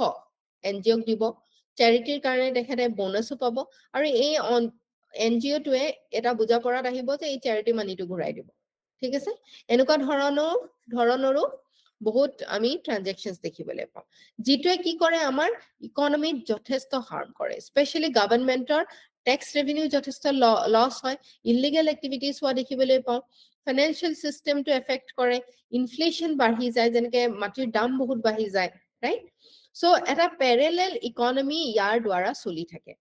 এনজিঅ'ক দিব চ্যাৰিটিৰ কাৰণে তেখেতে বোনাসও পাব আৰু এই এনজিঅ টোৱে এটা বুজা পৰাত আহিব যে এই চ্যাৰিটি মানিটো ঘূৰাই দিব ঠিক আছে এনেকুৱা ধৰণৰো বহুত আমি ট্ৰানজাকশনস দেখিবলৈ পাওঁ যিটোৱে কি কৰে আমাৰ ইকনমিত যথেষ্ট হাৰ্ম কৰে স্পেশালি গভৰ্ণমেন্টৰ ট্যাক্স ৰেভিনিউ যথেষ্ট লস হয় ইলিগেল এক্টিভিটিজ হোৱা দেখিবলৈ পাওঁ ফাইনান্সিয়াল সিস্টেমটো এফেক্ট কৰে ইনফ্লেশন বাঢ়ি যায় যেনেকৈ মাটিৰ দাম বহুত বাঢ়ি যায় ৰাইট সো এটা প্যাৰেলেল ইকনমি ইয়াৰ দ্বাৰা চলি থাকে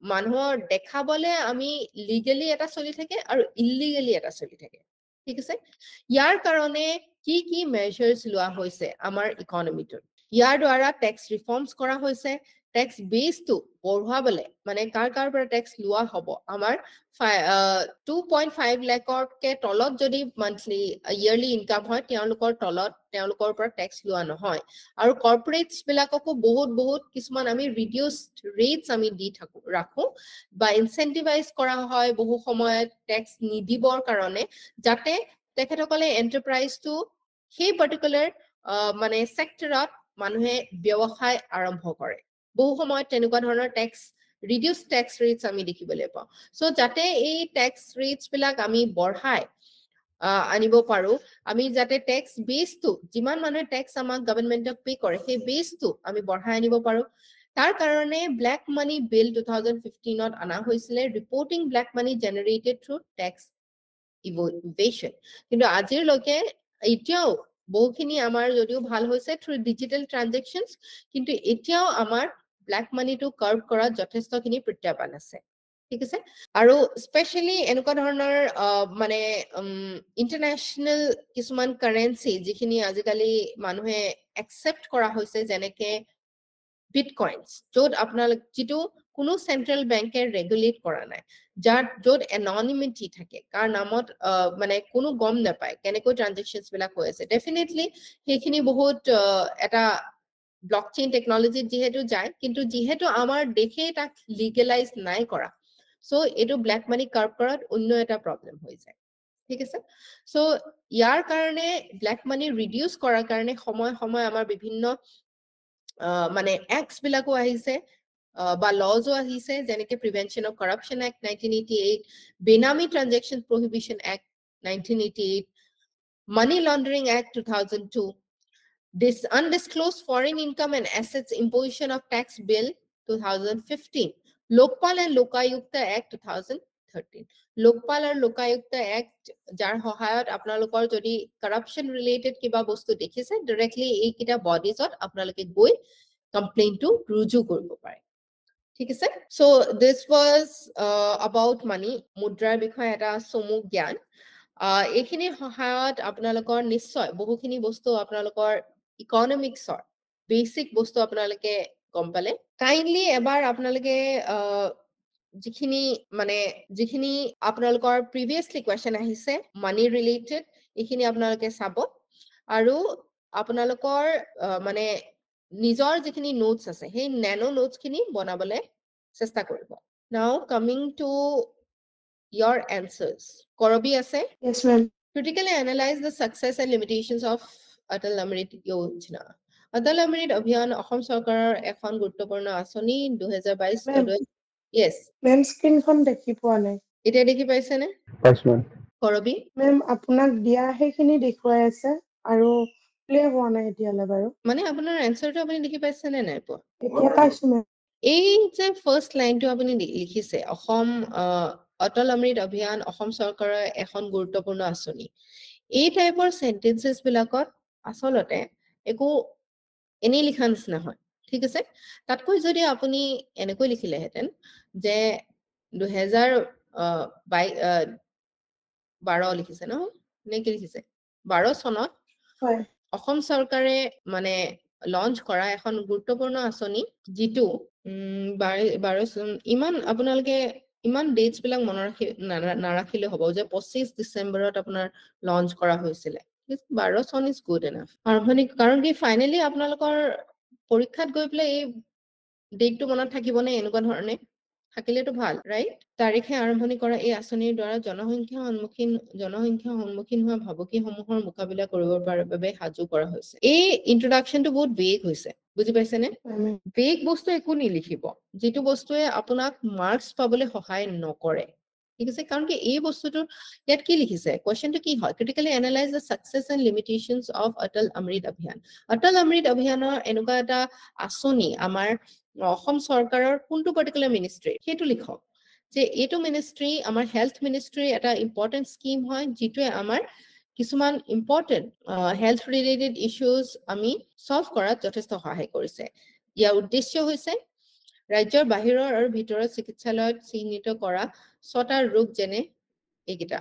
মানুহৰ দেখাবলে আমি লিগেলি এটা চলি থাকে আৰু ইলিগেলি এটা চলি থাকে ঠিক আছে ইয়াৰ কাৰণে কি মেজাৰ্স লোৱা হৈছে আমাৰ ইকনমিটোত ইয়াৰ দ্বাৰা ট্যাক্স ৰিফৰ্মছ কৰা হৈছে ট্যাক্স বেসটো বঢ়াবলে মানে কাৰ পৰা ট্যাক্স লোৱা হ'ব আমাৰ 2.5 লাখৰকে তলত যদি মান্থলি ইয়াৰলি ইনকাম হয় তেওঁলোকৰ পৰা ট্যাক্স লোৱা নহয় আৰু কৰ্পোৰেটস বিলাককো বহুত কিছুমান আমি ৰিডিউসড ৰেটস আমি দি ৰাখো বা ইনসেন্টিভাইজ কৰা হয় বহু সময়ত ট্যাক্স নিদিবৰ কাৰণে যাতে তেখেতসকলে এন্টাৰপ্ৰাইজটো সেই পাৰ্টিকুলাৰ মানে সেক্টৰত মানুহে ব্যৱসায় আৰম্ভ কৰে বহু সময়ত তেনেকুৱা ধৰণৰ ট্যাক্স reduced tax rates আমি দেখিবলৈ পাওঁ সো যাতে এই ট্যাক্স ৰেটস বিলাক আমি বঢ়াই আনিব পাৰো আমি যাতে ট্যাক্স বেসটো যিমান মানুহে ট্যাক্স আমাক গভৰ্ণমেন্টক পে কৰে সেই বেসটো আমি বঢ়াই আনিব পাৰো তাৰ কাৰণে ব্ল্যাক মানি বিল 2015 ত আনা হৈছিল reporting black money generated through tax evasion কিন্তু আজিৰ লৈকে এতিয়াও বহুখিনি আমাৰ যদিও ভাল হৈছে থ্ৰু ডিজিটাল ট্ৰানজাকশনস কিন্তু এতিয়াও আমাৰ ব্ল্যাক মানি টু কাৰ্ভ কৰা যথেষ্টখিনি প্ৰত্যাহ্বান আছে ঠিক আছে আৰু স্পেশালি এনেকুৱা ধৰণৰ মানে ইন্টাৰনেশনাল কিছুমান কাৰেন্সি যিখিনি আজিকালি মানুহে একসেপ্ট কৰা হৈছে যেনেকে বিটকয়েন্স য'ত আপোনালোক যেটো কোনো সেন্ট্ৰাল বেংকে ৰেগুলেট কৰা নাই য'ত এননিমিটি থাকে কাৰ নামত মানে কোনো গম নাপায় কেনেকৈ ট্ৰানজাকশনস বিলাক হৈ আছে ডেফিনেটলি সেইখিনি বহুত এটা ব্লকচেইন টেকনলজি যেহেতু যায় কিন্তু যেহেতু আমাৰ দেশে তাক লিগেলাইজ নাই কৰা সো এটো ব্ল্যাক মানি কাৰ্ভ কৰাত অন্য এটা প্ৰবলেম হৈ যায় ঠিক আছে সো ইয়াৰ কাৰণে ব্ল্যাক মানি ৰিডিউস কৰাৰ কাৰণে সময় আমাৰ বিভিন্ন মানে এক্টস বিলাকো আহিছে বা লজও আহিছে যেনেকে prevention of corruption act 1988 Benami transaction prohibition act 1988 money laundering act 2002 This undisclosed foreign income and assets imposition of tax bill 2015 Lokpal and Lokayukta Act 2013 Lokpal and Lokayukta Act jar সহায়ত আপোনালোকৰ যদি corruption related কিবা বস্তু দেখিছে directly এই কিটা bodiesত আপোনালোকে গৈ complaint to ৰুজু কৰিব পাৰে ঠিক আছে so this was about money মুদ্ৰাৰ বিষয়ে এটা চমু জ্ঞান এইখিনি সহায়ত আপোনালোকৰ নিশ্চয় বহুখিনি বস্তু আপোনালোকৰ ইকনমিক্সৰ বেসিক বস্তু আপোনালোকে গম পালে কাইন্ডলি এবাৰ আপোনালোকে যিখিনি আপোনালোকৰ প্ৰিভিয়াসলি কোৱেশ্চন আহিছে মানি ৰিলেটেড এইখিনি আপোনালোকে চাব আৰু আপোনালোকৰ মানে নিজৰ যিখিনি নোটস আছে সেই ন্যানো নোটস খিনি বনাবলে চেষ্টা কৰিব নাও coming to your answers Korobi ase Yes, ma'am. critically analyze the success and limitations of Atal Amrit Yojana Atal Amrit Abhiyan Assam Sarkarar ekhon guruttopurno asoni 2022 yes Ma'am, screen খন দেখি পোৱা নাই এটা দেখি পাইছে নে পাইছো Korobi মেম আপোনাক দিয়া সেইখিনি দেখুৱাই আছে আৰু প্লে হোৱা নাই এতিয়ালে বাৰু মানে আপোনাৰ আনসাৰটো আপুনি দেখি পাইছে নে নাই এতিয়া পাইছো মেম এই যে ফাৰ্স্ট লাইনটো আপুনি লিখিছে অসম অটল অমৃত অভিযান অসম চৰকাৰৰ এখন গুৰুত্বপূৰ্ণ আঁচনি এই টাইপৰ সেন্টেন্সেস বিলাকত আসলতে একো এনেই লিখা নিচিনা হয় ঠিক আছে তাতকৈ যদি আপুনি এনেকৈ লিখিলেহেঁতেন যে 2012 লিখিছে ন নে কি লিখিছে 12 চনত হয় অসম চৰকাৰে মানে লঞ্চ কৰা এখন গুৰুত্বপূৰ্ণ আঁচনি যিটো 12 ইমান আপোনালোকে ইমান ডেটস বিলাক মনত ৰাখি নাৰাখিলে হ'ব যে 25 ডিসেম্বৰত আপোনাৰ লঞ্চ কৰা হৈছিল 12 চন ইজ গুড এনাফ আৰম্ভণি কাৰণ কি ফাইনালি আপোনালোকৰ পৰীক্ষাত গৈ পেলাই এই ডেটটো মনত থাকিবনে এনেকুৱা ধৰণে থাকিলেতো ভাল ৰাইট তাৰিখে আৰম্ভণি কৰা এই আঁচনিৰ দ্বাৰা জনসংখ্যা সন্মুখীন হোৱা ভাবুকিসমূহৰ মোকাবিলা কৰিবৰ বাবে সাজু কৰা হৈছে এই ইন্ট্ৰোডাকশনটো বহুত বেগ হৈছে বুজি পাইছেনে মেম বেগ বস্তু একো নিলিখিব যেটো বস্তুৱে আপোনাক মাৰ্কস পাবলৈ সহায় নকৰে ঠিক আছে কাৰণ কি এই বস্তুটো ইয়াত কি লিখিছে কোৱেশ্চনটো কি হয় critically analyse the success and limitations of Atal Amrit Abhiyan Atal অমৃত অভিযানৰ এনেকুৱা এটা আঁচনি আমাৰ অসম চৰকাৰৰ কোনটো পাৰ্টিকুলাৰ মিনিষ্ট্ৰি সেইটো লিখক যে এইটো মিনিষ্ট্ৰি আমাৰ হেলথ মিনিষ্ট্ৰি এটা ইম্পৰ্টেন্ট স্কিম হয় যিটোৱে আমাৰ কিছুমান ইম্পৰ্টেন্ট হেলথ ৰিলেটেড ইস্যুজ আমি সলভ কৰাত যথেষ্ট সহায় কৰিছে ইয়াৰ উদ্দেশ্য হৈছে ৰাজ্যৰ বাহিৰৰ আৰু ভিতৰৰ চিকিৎসালয়ত চিহ্নিত কৰা 6টা ৰোগ যেনে এইকেইটা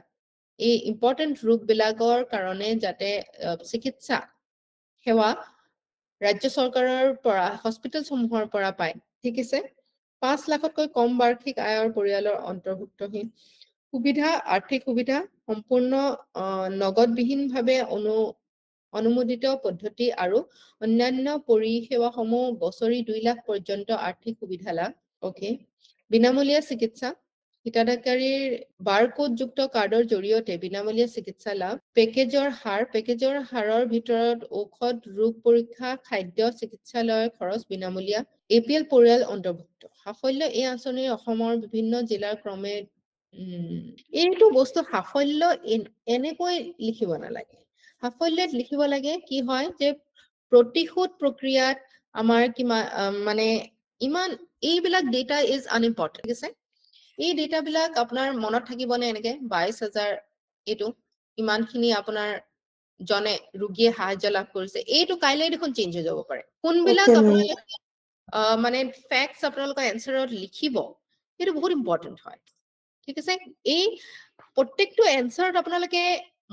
এই ইম্পৰ্টেন্ট ৰোগ বিলাকৰ কাৰণে যাতে চিকিৎসা সেৱা ৰাজ্য চৰকাৰৰ পৰা হস্পিটেল সমূহৰ পৰা পায় ঠিক আছে 5 লাখতকৈ কম বাৰ্ষিক আয়ৰ পৰিয়ালৰ অন্তৰ্ভুক্তহীন সুবিধা আৰ্থিক সুবিধা সম্পূৰ্ণ নগদবিহীনভাৱে অনুমোদিত পদ্ধতি আৰু অন্যান্য পৰিষেৱাসমূহ বছৰি 2 লাখ পৰ্যন্ত আৰ্থিক সুবিধা লাভ ওকে বিনামূলীয়া চিকিৎসা হিতাধিকাৰীৰ বাৰকোডযুক্ত কাৰ্ডৰ জৰিয়তে বিনামূলীয়া চিকিৎসা লাভ পেকেজৰ হাৰৰ ভিতৰত ঔষধ ৰোগ পৰীক্ষা খাদ্য চিকিৎসালয়ৰ খৰচ বিনামূলীয়া এপিএল পৰিয়াল অন্তৰ্ভুক্ত সাফল্য এই আঁচনিৰ অসমৰ বিভিন্ন জিলাৰ ক্ৰমে এইটো বস্তু সাফল্য এনেকৈ লিখিব নালাগে সাফল্যত লিখিব লাগে কি হয় যে প্ৰতিশোধ প্ৰক্ৰিয়াত আমাৰ কিমান মানে ইমান এইবিলাক ডেটা ইজ আনইম্পৰ্টেন্ট ঠিক আছে এই ডেটা বিলাক আপোনাৰ মনত থাকিবনে এনেকে 22000 এইটো ইমানখিনি আপোনাৰ জনে ৰোগীয়ে সাহায্য লাভ কৰিছে এইটো কাইলৈ দেখোন চেঞ্জ হৈ যাব পাৰে কোনবিলাক Okay, ma'am. আপোনালোকে মানে ফ্যাক্টস আপোনালোকৰ এনসাৰত লিখিব সেইটো বহুত ইম্পৰ্টেন্ট হয় ঠিক আছে এই প্ৰত্যেকটো এনসাৰত আপোনালোকে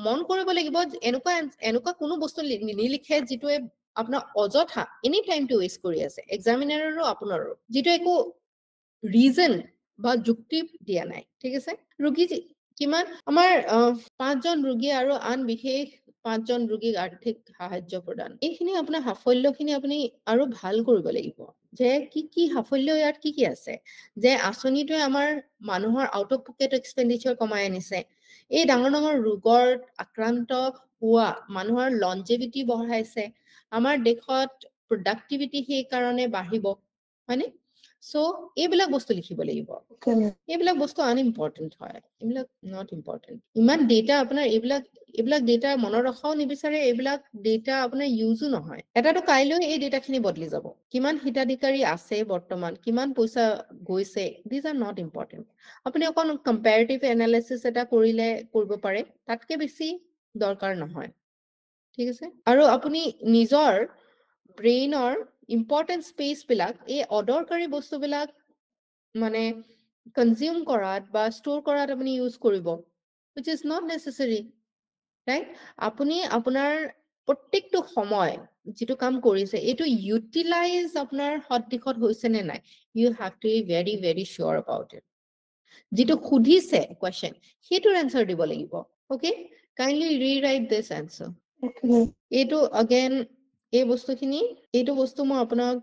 মন কৰিব লাগিব এনেকুৱা কোনো বস্তু নিলিখে যিটোৱে আপোনাৰ অযথা এনি টাইম টু ওয়েষ্ট কৰি আছে এক্সামিনাৰৰো আপোনাৰো যিটো একো ৰিজন বা যুক্তি দিয়া নাই ঠিক আছে ৰোগী কিমান আমাৰ 5 জন ৰোগী আৰু আন বিশেষ 5 জন ৰোগীক আৰ্থিক সাহায্য প্ৰদান এইখিনি আপোনাৰ সাফল্যখিনি আপুনি আৰু ভাল কৰিব লাগিব যে কি সাফল্য ইয়াত কি আছে যে আঁচনিটোৱে আমাৰ মানুহৰ আউট অফ পকেট এক্সপেন্ডিচাৰ কমাই আনিছে এই ডাঙৰ ৰোগৰ আক্ৰান্ত হোৱা মানুহৰ লনজেভিটি বঢ়াইছে আমাৰ দেশত প্ৰডাক্টিভিটি সেই কাৰণে বাঢ়িব হয়নে সো এইবিলাক বস্তু লিখিব লাগিব Okay, ma'am. এইবিলাক বস্তু আনইম্পৰ্টেন্ট হয় এইবিলাক নট ইম্পৰ্টেন্ট ইমান ডেটা আপোনাৰ এইবিলাক ডেটা মনত ৰখাও নিবিচাৰে এইবিলাক ডেটা আপোনাৰ ইউজো নহয় এটাটো কাইলৈ এই ডেটাখিনি বদলি যাব কিমান হিতাধিকাৰী আছে বৰ্তমান কিমান পইচা গৈছে দিজ আৰ নট ইম্পৰ্টেন্ট আপুনি অকন কম্পাৰেটিভ এনালাইসিস এটা কৰিব পাৰে তাতকে বেছি দৰকাৰ নহয় ঠিক আছে আৰু আপুনি নিজৰ ব্ৰেইনৰ ইম্পৰ্টেন্ট স্পেচ বিলাক এই অদৰকাৰী বস্তুবিলাক মানে কনজিউম কৰাত বা ষ্ট'ৰ কৰাত আপুনি ইউজ কৰিব which is not necessary right আপুনি আপোনাৰ প্ৰত্যেকটো সময় যেটো কাম কৰিছে এটো ইউটিলাইজ আপোনাৰ হট দিশত হৈছে নে নাই you have to be very very sure about it যেটো খুদিছে কোৱেশ্চন হেতুৰ আনসাৰ দিব লাগিব okay kindly rewrite this answer Okay, ma'am. এইটো again এই এইটো বস্তু মই আপোনাক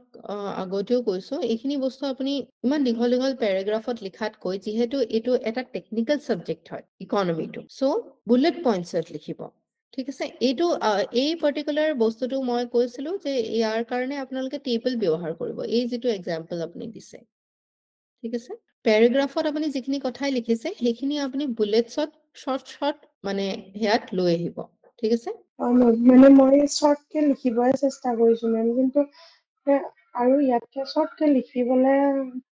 আগতেও কৈছো এইখিনি বস্তু আপুনি ইমান দীঘল প্যাৰাগ্ৰাফত লিখাত কৈ যিহেতু এইটো এটা টেকনিক্যাল সাবজেক্ট হয় ইকোনমিটো সো বুলেট পইণ্টছত লিখিব ঠিক আছে এইটো এই পাৰ্টিকুলাৰ বস্তুটো মই কৈছিলো যে ইয়াৰ কাৰণে আপোনালোকে টেবল ব্যৱহাৰ কৰিব এই যেটো এক্সাম্পল আপুনি দিছে ঠিক আছে প্যাৰাগ্ৰাফত আপুনি যিখিনি কথাই লিখিছে সেইখিনি আপুনি বুলেটছত শৰ্ট মানে হেয়াত লৈ আহিব ঠিক আছে মানে মই শৰ্টকে লিখিবই চেষ্টা কৰিছো মেম কিন্তু আৰু ইয়াতকে শৰ্টকে লিখিবলে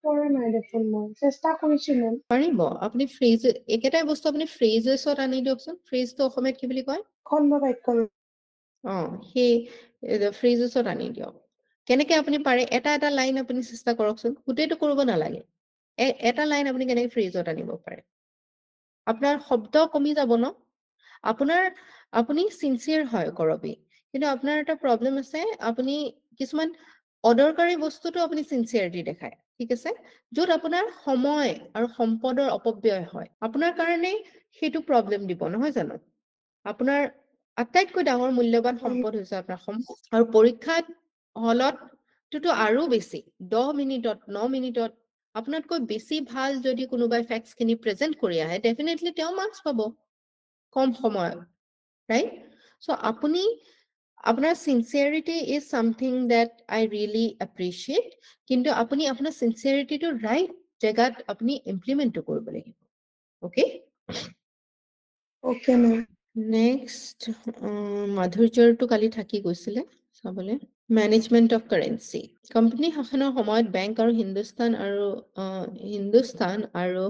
কৰা নাই দেখোন মই চেষ্টা কৰিছো মেম পাৰিব আপুনি ফ্ৰেজ একেটাই বস্তু আপুনি ফ্ৰেজেছত আনি দিয়কচোন ফ্ৰেজটো অসমীয়াত কি বুলি কয় খণ্ড বাক্য সেই ফ্ৰেজেছত আনি দিয়ক কেনেকে আপুনি পাৰে এটা এটা লাইন আপুনি চেষ্টা কৰকচোন গোটেইটো কৰিব নালাগে এটা লাইন আপুনি কেনেকে ফ্ৰেজত আনিব পাৰে আপোনাৰ শব্দ কমি যাব ন আপুনি চিনচিয়াৰ হয় কৰবি কিন্তু আপোনাৰ এটা প্ৰব্লেম আছে আপুনি কিছুমান অদৰকাৰী বস্তুটো আপুনি চিনচিয়াৰিটি দেখায় ঠিক আছে য'ত আপোনাৰ সময় আৰু সম্পদৰ অপব্যয় হয় আপোনাৰ কাৰণে সেইটো প্ৰব্লেম দিব নহয় জানো আপোনাৰ আটাইতকৈ ডাঙৰ মূল্যৱান সম্পদ হৈছে আপোনাৰ সময় আৰু পৰীক্ষাত হলতটো আৰু বেছি 10 মিনিটত 9 মিনিটত আপোনাতকৈ বেছি ভাল যদি কোনোবাই ফেক্টছখিনি প্ৰেজেন্ট কৰি আহে ডেফিনেটলি তেওঁ মাৰ্কছ পাব কম সময়ত right so আপোনাৰ sincerity is something that I really appreciate কিন্তু আপুনি আপোনাৰ sincerity-টো right জেগাত আপুনি implement কৰিব লাগিব okay অকে মেম next মাধুৰ্যৰটো কালি থাকি গৈছিলে চাবলে management of currency কোম্পানী শাসনৰ সময়ত বেংক আৰু হিন্দুস্তান আৰু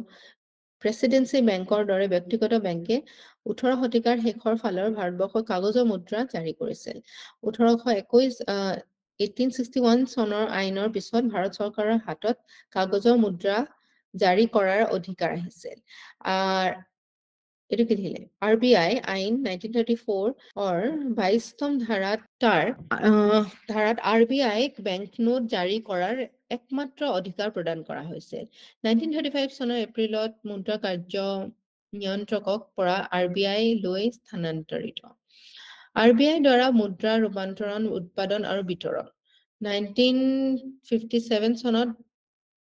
প্ৰেসিডেন্সি বেংকৰ দৰে ব্যক্তিগত বেংকে 18 শতিকাৰ শেষৰ ফালৰ ভাৰতবৰ্ষৰ কাগজৰ মুদ্ৰা জাৰি কৰিছিল 1861 চনৰ আইনৰ পিছত ভাৰত চৰকাৰৰ হাতত কাগজৰ মুদ্ৰা জাৰি কৰাৰ অধিকাৰ আহিছিল এইটো কি দিলে RBI আইন 1934 22তম ধাৰাত RBI বেংক নোট জাৰি কৰাৰ একমাত্ৰ অধিকাৰ প্ৰদান কৰা হৈছিল 1935 চনৰ এপ্ৰিলত মুদ্ৰা কাৰ্য নিয়ন্ত্ৰকক পৰা RBI লৈ স্থানান্তৰিত RBI দ্বাৰা মুদ্ৰা ৰূপান্তৰণ উৎপাদন আৰু বিতৰণ 1957 চনত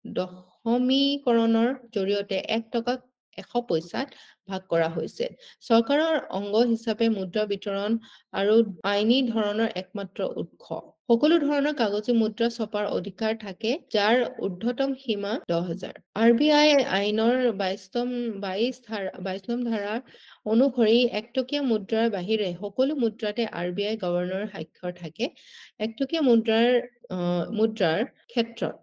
দশমীকৰণৰ জৰিয়তে 1 টকা 100 পইচাত ভাগ কৰা হৈছিল চৰকাৰৰ অংগ হিচাপে মুদ্ৰা বিতৰণ আৰু আইনী ধৰণৰ একমাত্ৰ উৎস সকলো ধৰণৰ কাগজী মুদ্ৰা ছপাৰ অধিকাৰ থাকে যাৰ ঊৰ্ধ্বতম সীমা 10,000 RBI আইনৰ 22নং ধাৰা অনুসৰি একটকীয়া মুদ্ৰাৰ বাহিৰে সকলো মুদ্ৰাতে RBI গভৰ্ণৰৰ স্বাক্ষৰ থাকে একটকীয়া মুদ্ৰাৰ ক্ষেত্ৰত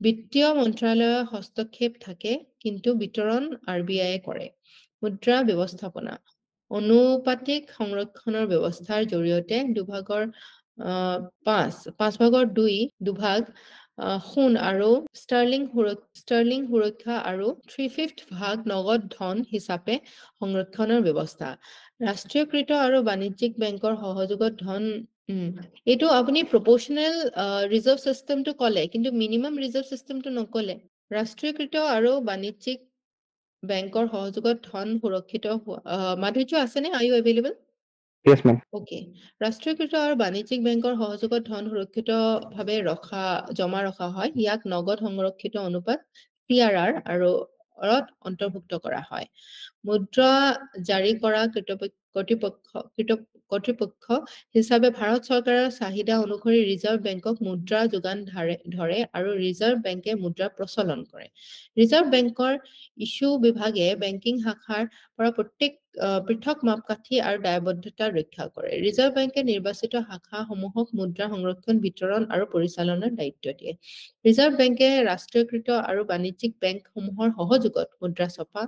বিত্তীয় মন্ত্ৰালয়ৰ হস্তক্ষেপ থাকে কিন্তু বিতৰণ RBI কৰে মুদ্ৰা ব্যৱস্থাপনা অনুপাতিক সংৰক্ষণৰ ব্যৱস্থাৰ জৰিয়তে পাঁচ ভাগৰ দুভাগ সোণ আৰু ষ্টাৰ্লিং সুৰক্ষা আৰু 3/5 ভাগ নগদ ধন হিচাপে সংৰক্ষণৰ ব্যৱস্থা ৰাষ্ট্ৰীয়কৃত আৰু বাণিজ্যিক বেংকৰ সহযোগত ধন এইটো আপুনি প্ৰপোৰ্শনেল ৰিজাৰ্ভ সিস্টেমটো ক'লে কিন্তু মিনিমাম ৰিজাৰ্ভ সিস্টেমটো নকলে ৰাষ্ট্ৰীয়কৃত আৰু বাণিজ্যিক বেংকৰ সহযোগত ধন সুৰক্ষিত মাধুৰ্য আছেনে are you available Yes, ma'am. Okay ৰাষ্ট্ৰীয়কৃত আৰু বাণিজ্যিক বেংকৰ সহযোগত ধন সুৰক্ষিতভাৱে জমা ৰখা হয় ইয়াক নগদ সংৰক্ষিত অনুপাত TRR আৰু অন্তৰ্ভুক্ত কৰা হয় মুদ্ৰা জাৰি কৰা কৰ্তৃপক্ষ হিচাপে ভাৰত চৰকাৰৰ চাহিদা অনুসৰি ৰিজাৰ্ভ বেংকক মুদ্ৰা যোগান ধৰে আৰু ৰিজাৰ্ভ বেংকে মুদ্ৰা প্ৰচলন কৰে ৰিজাৰ্ভ বেংকৰ ইস্যু বিভাগে বেংকিং শাখাৰ পৰা পৃথক মাপকাঠি আৰু দায়বদ্ধতা ৰক্ষা কৰে ৰিজাৰ্ভ বেংকে নিৰ্বাচিত শাখাসমূহক মুদ্ৰা সংৰক্ষণ বিতৰণ আৰু পৰিচালনাৰ দায়িত্ব দিয়ে ৰিজাৰ্ভ বেংকে ৰাষ্ট্ৰীয়কৃত আৰু বাণিজ্যিক বেংকসমূহৰ সহযোগত মুদ্ৰা ছপা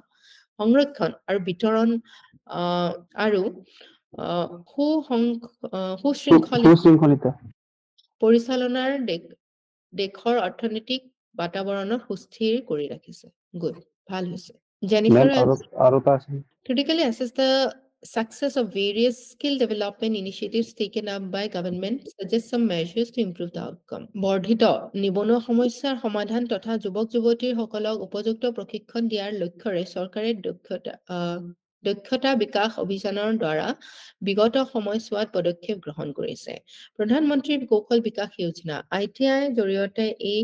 সংৰক্ষণ আৰু বিতৰণ আৰু সুশৃংখলিত পৰিচালনাৰ দেশৰ অৰ্থনৈতিক বাতাবৰণক সুস্থিৰ কৰি ৰাখিছে গুড ভাল হৈছে Ma'am, Jennifer আৰু এটা আছে critically assess the success of various skill development initiatives taken up by government suggest some measures to improve the outcome বৰ্ধিত নিবনুৱা সমস্যাৰ সমাধান তথা যুৱক-যুৱতীৰ সকলক উপযুক্ত প্ৰশিক্ষণ দিয়াৰ লক্ষ্যৰে চৰকাৰে দক্ষতা বিকাশ অভিযানৰ দ্বাৰা বিগত সময়ছোৱাত পদক্ষেপ গ্ৰহণ কৰিছে প্ৰধানমন্ত্ৰীৰ কৌশল বিকাশ যোজনা ITI জৰিয়তে এই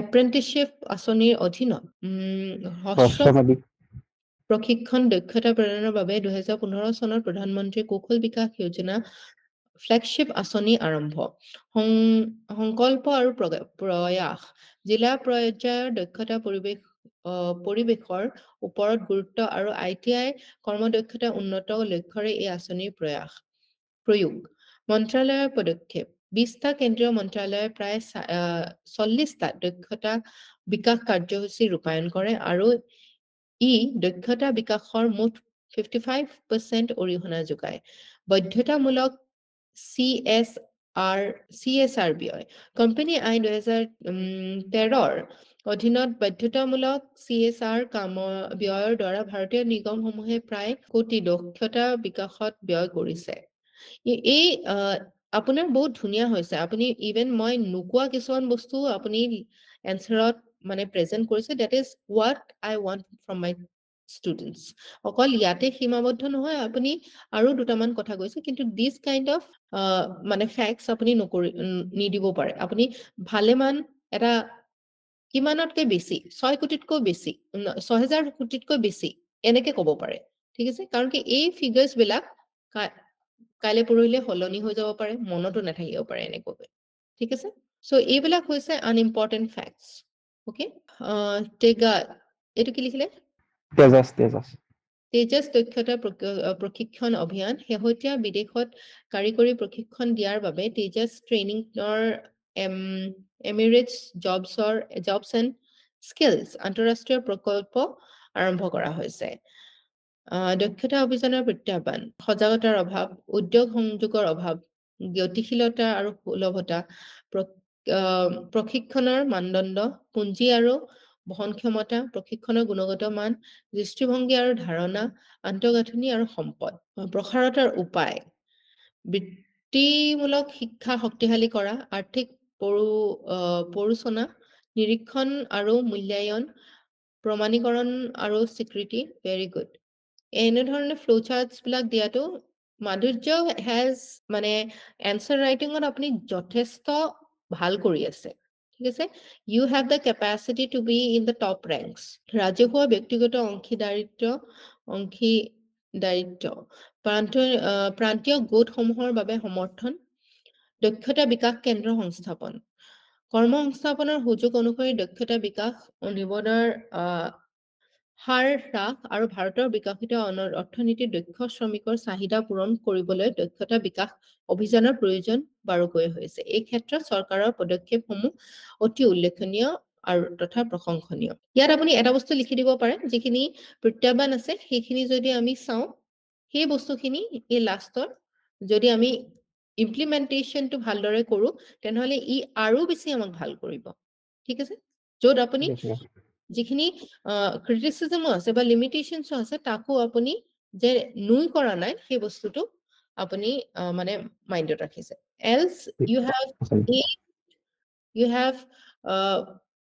এপ্ৰেন্টিছশ্বিপ আঁচনিৰ অধীনত প্ৰশিক্ষণ দক্ষতা প্ৰদানৰ বাবে 2015 চনত প্ৰধানমন্ত্ৰী কৌশল বিকাশ যোজনা ফ্লেগশ্বিপ আঁচনি আৰম্ভ সংকল্প আৰু প্ৰয়াস জিলা পৰ্যায়ৰ দক্ষতা পৰিৱেশৰ ওপৰত গুৰুত্ব আৰু ITI কৰ্মদক্ষতা উন্নত লক্ষ্যৰে এই আঁচনিৰ প্ৰয়োগ মন্ত্ৰালয়ৰ পদক্ষেপ 20টা কেন্দ্ৰীয় মন্ত্ৰালয়ে প্ৰায় 40টা দক্ষতা বিকাশ কাৰ্যসূচী ৰূপায়ণ কৰে আৰু ই দক্ষতা বিকাশৰ মুঠ 55% অৰিহণা যোগায়। বাধ্যতামূলক CSR ব্যয় কোম্পানী আইন 2013ৰ অধীনত বাধ্যতামূলক CSR ব্যয়ৰ দ্বাৰা ভাৰতীয় নিগমসমূহে প্ৰায় কোটি দক্ষতা বিকাশত ব্যয় কৰিছে। এই আপোনাৰ বহুত ধুনীয়া হৈছে, আপুনি ইভেন মই নোকোৱা কিছুমান বস্তু আপুনি এনচাৰত মানে প্ৰেজেন্ট কৰিছে, that is what I want from my students. অকল ইয়াতে সীমাবদ্ধ নহয়, আপুনি আৰু দুটামান কথা কৈছে, কিন্তু this kind of মানে facts আপুনি নিদিব পাৰে। আপুনি ভালেমান এটা কিমানতকৈ বেছি 6 কোটিতকৈ বেছি 6000 কোটিতকৈ বেছি এনেকে ক'ব পাৰে, ঠিক আছে? কাৰণ কি এই ফিগাৰ্ছ বিলাক কাইলৈ পৰহিলে সলনি হৈ যাব পাৰে, মনতো নাথাকিব পাৰে এনেকৈ, ঠিক আছে? সো এইবিলাক হৈছে আনইম্পৰ্টেণ্ট ফেক্টছ। ওকে, টেগা এইটো কি লিখিলে? তেজাছ তেজাছ দক্ষতা প্ৰশিক্ষণ অভিযান শেহতীয়া বিদেশত কাৰিকৰী প্ৰশিক্ষণ দিয়াৰ বাবে Tejas ট্ৰেইনিঙৰ emirates jobs and skills আন্তঃৰাষ্ট্ৰীয় প্ৰকল্প আৰম্ভ কৰা হৈছে। দক্ষতা অভিযানৰ প্ৰত্যাহ্বান, সজাগতাৰ অভাৱ, উদ্যোগ সংযোগৰ অভাৱ, গতিশীলতা আৰু সুলভতা, প্ৰশিক্ষণৰ মানদণ্ড, পুঁজি আৰু বহন ক্ষমতা, প্ৰশিক্ষণৰ গুণগত মান, দৃষ্টিভংগী আৰু ধাৰণা, আন্তঃগাঁথনি আৰু সম্পদ, প্ৰসাৰতাৰ উপায়, বৃত্তিমূলক শিক্ষা শক্তিশালী কৰা, আৰ্থিক প্ৰৰোচনা, নিৰীক্ষণ আৰু মূল্যায়ন, প্ৰমাণীকৰণ আৰু স্বীকৃতি, ভেৰি গুড। এনেধৰণে ফ্লো চাৰ্টছ বিলাক দিয়াটো মাধুৰ্য হেজ মানে এনচাৰ ৰাইটিঙত আপুনি যথেষ্ট ভাল কৰি আছে, ঠিক আছে? You have the capacity to be in the top ranks. ৰাজহুৱা ব্যক্তিগত অংশীদাৰিত্ব, প্ৰান্তীয় গোটসমূহৰ বাবে সমৰ্থন, দক্ষতা বিকাশ কেন্দ্ৰ সংস্থাপন, কৰ্মসংস্থাপনৰ সুযোগ অনুসৰি দক্ষতা বিকাশ, নিবনুৱাৰ হাৰ হ্ৰাস আৰু ভাৰতৰ বিকশিত অৰ্থনীতিৰ দক্ষ শ্ৰমিকৰ চাহিদা পূৰণ কৰিবলৈ দক্ষতা বিকাশ অভিযানৰ প্ৰয়োজন বাৰুকৈ হৈছে। এই ক্ষেত্ৰত চৰকাৰৰ পদক্ষেপসমূহ অতি উল্লেখনীয় আৰু তথা প্ৰশংসনীয়। ইয়াত আপুনি এটা বস্তু লিখি দিব পাৰে, যিখিনি প্ৰত্যাহ্বান আছে সেইখিনি যদি আমি চাওঁ, সেই বস্তুখিনি এই লাষ্টৰ যদি আমি ইমপ্লিমেণ্টেশ্যনটো ভালদৰে কৰোঁ, তেনেহ'লে ই আৰু বেছি আমাক ভাল কৰিব, ঠিক আছে? য'ত আপুনি যিখিনি ক্ৰিটিচিজমো আছে বা লিমিটেশ্যনছো আছে, তাকো আপুনি যে নুই কৰা নাই সেই বস্তুটো আপুনি মানে মাইণ্ডত ৰাখিছে। Else you have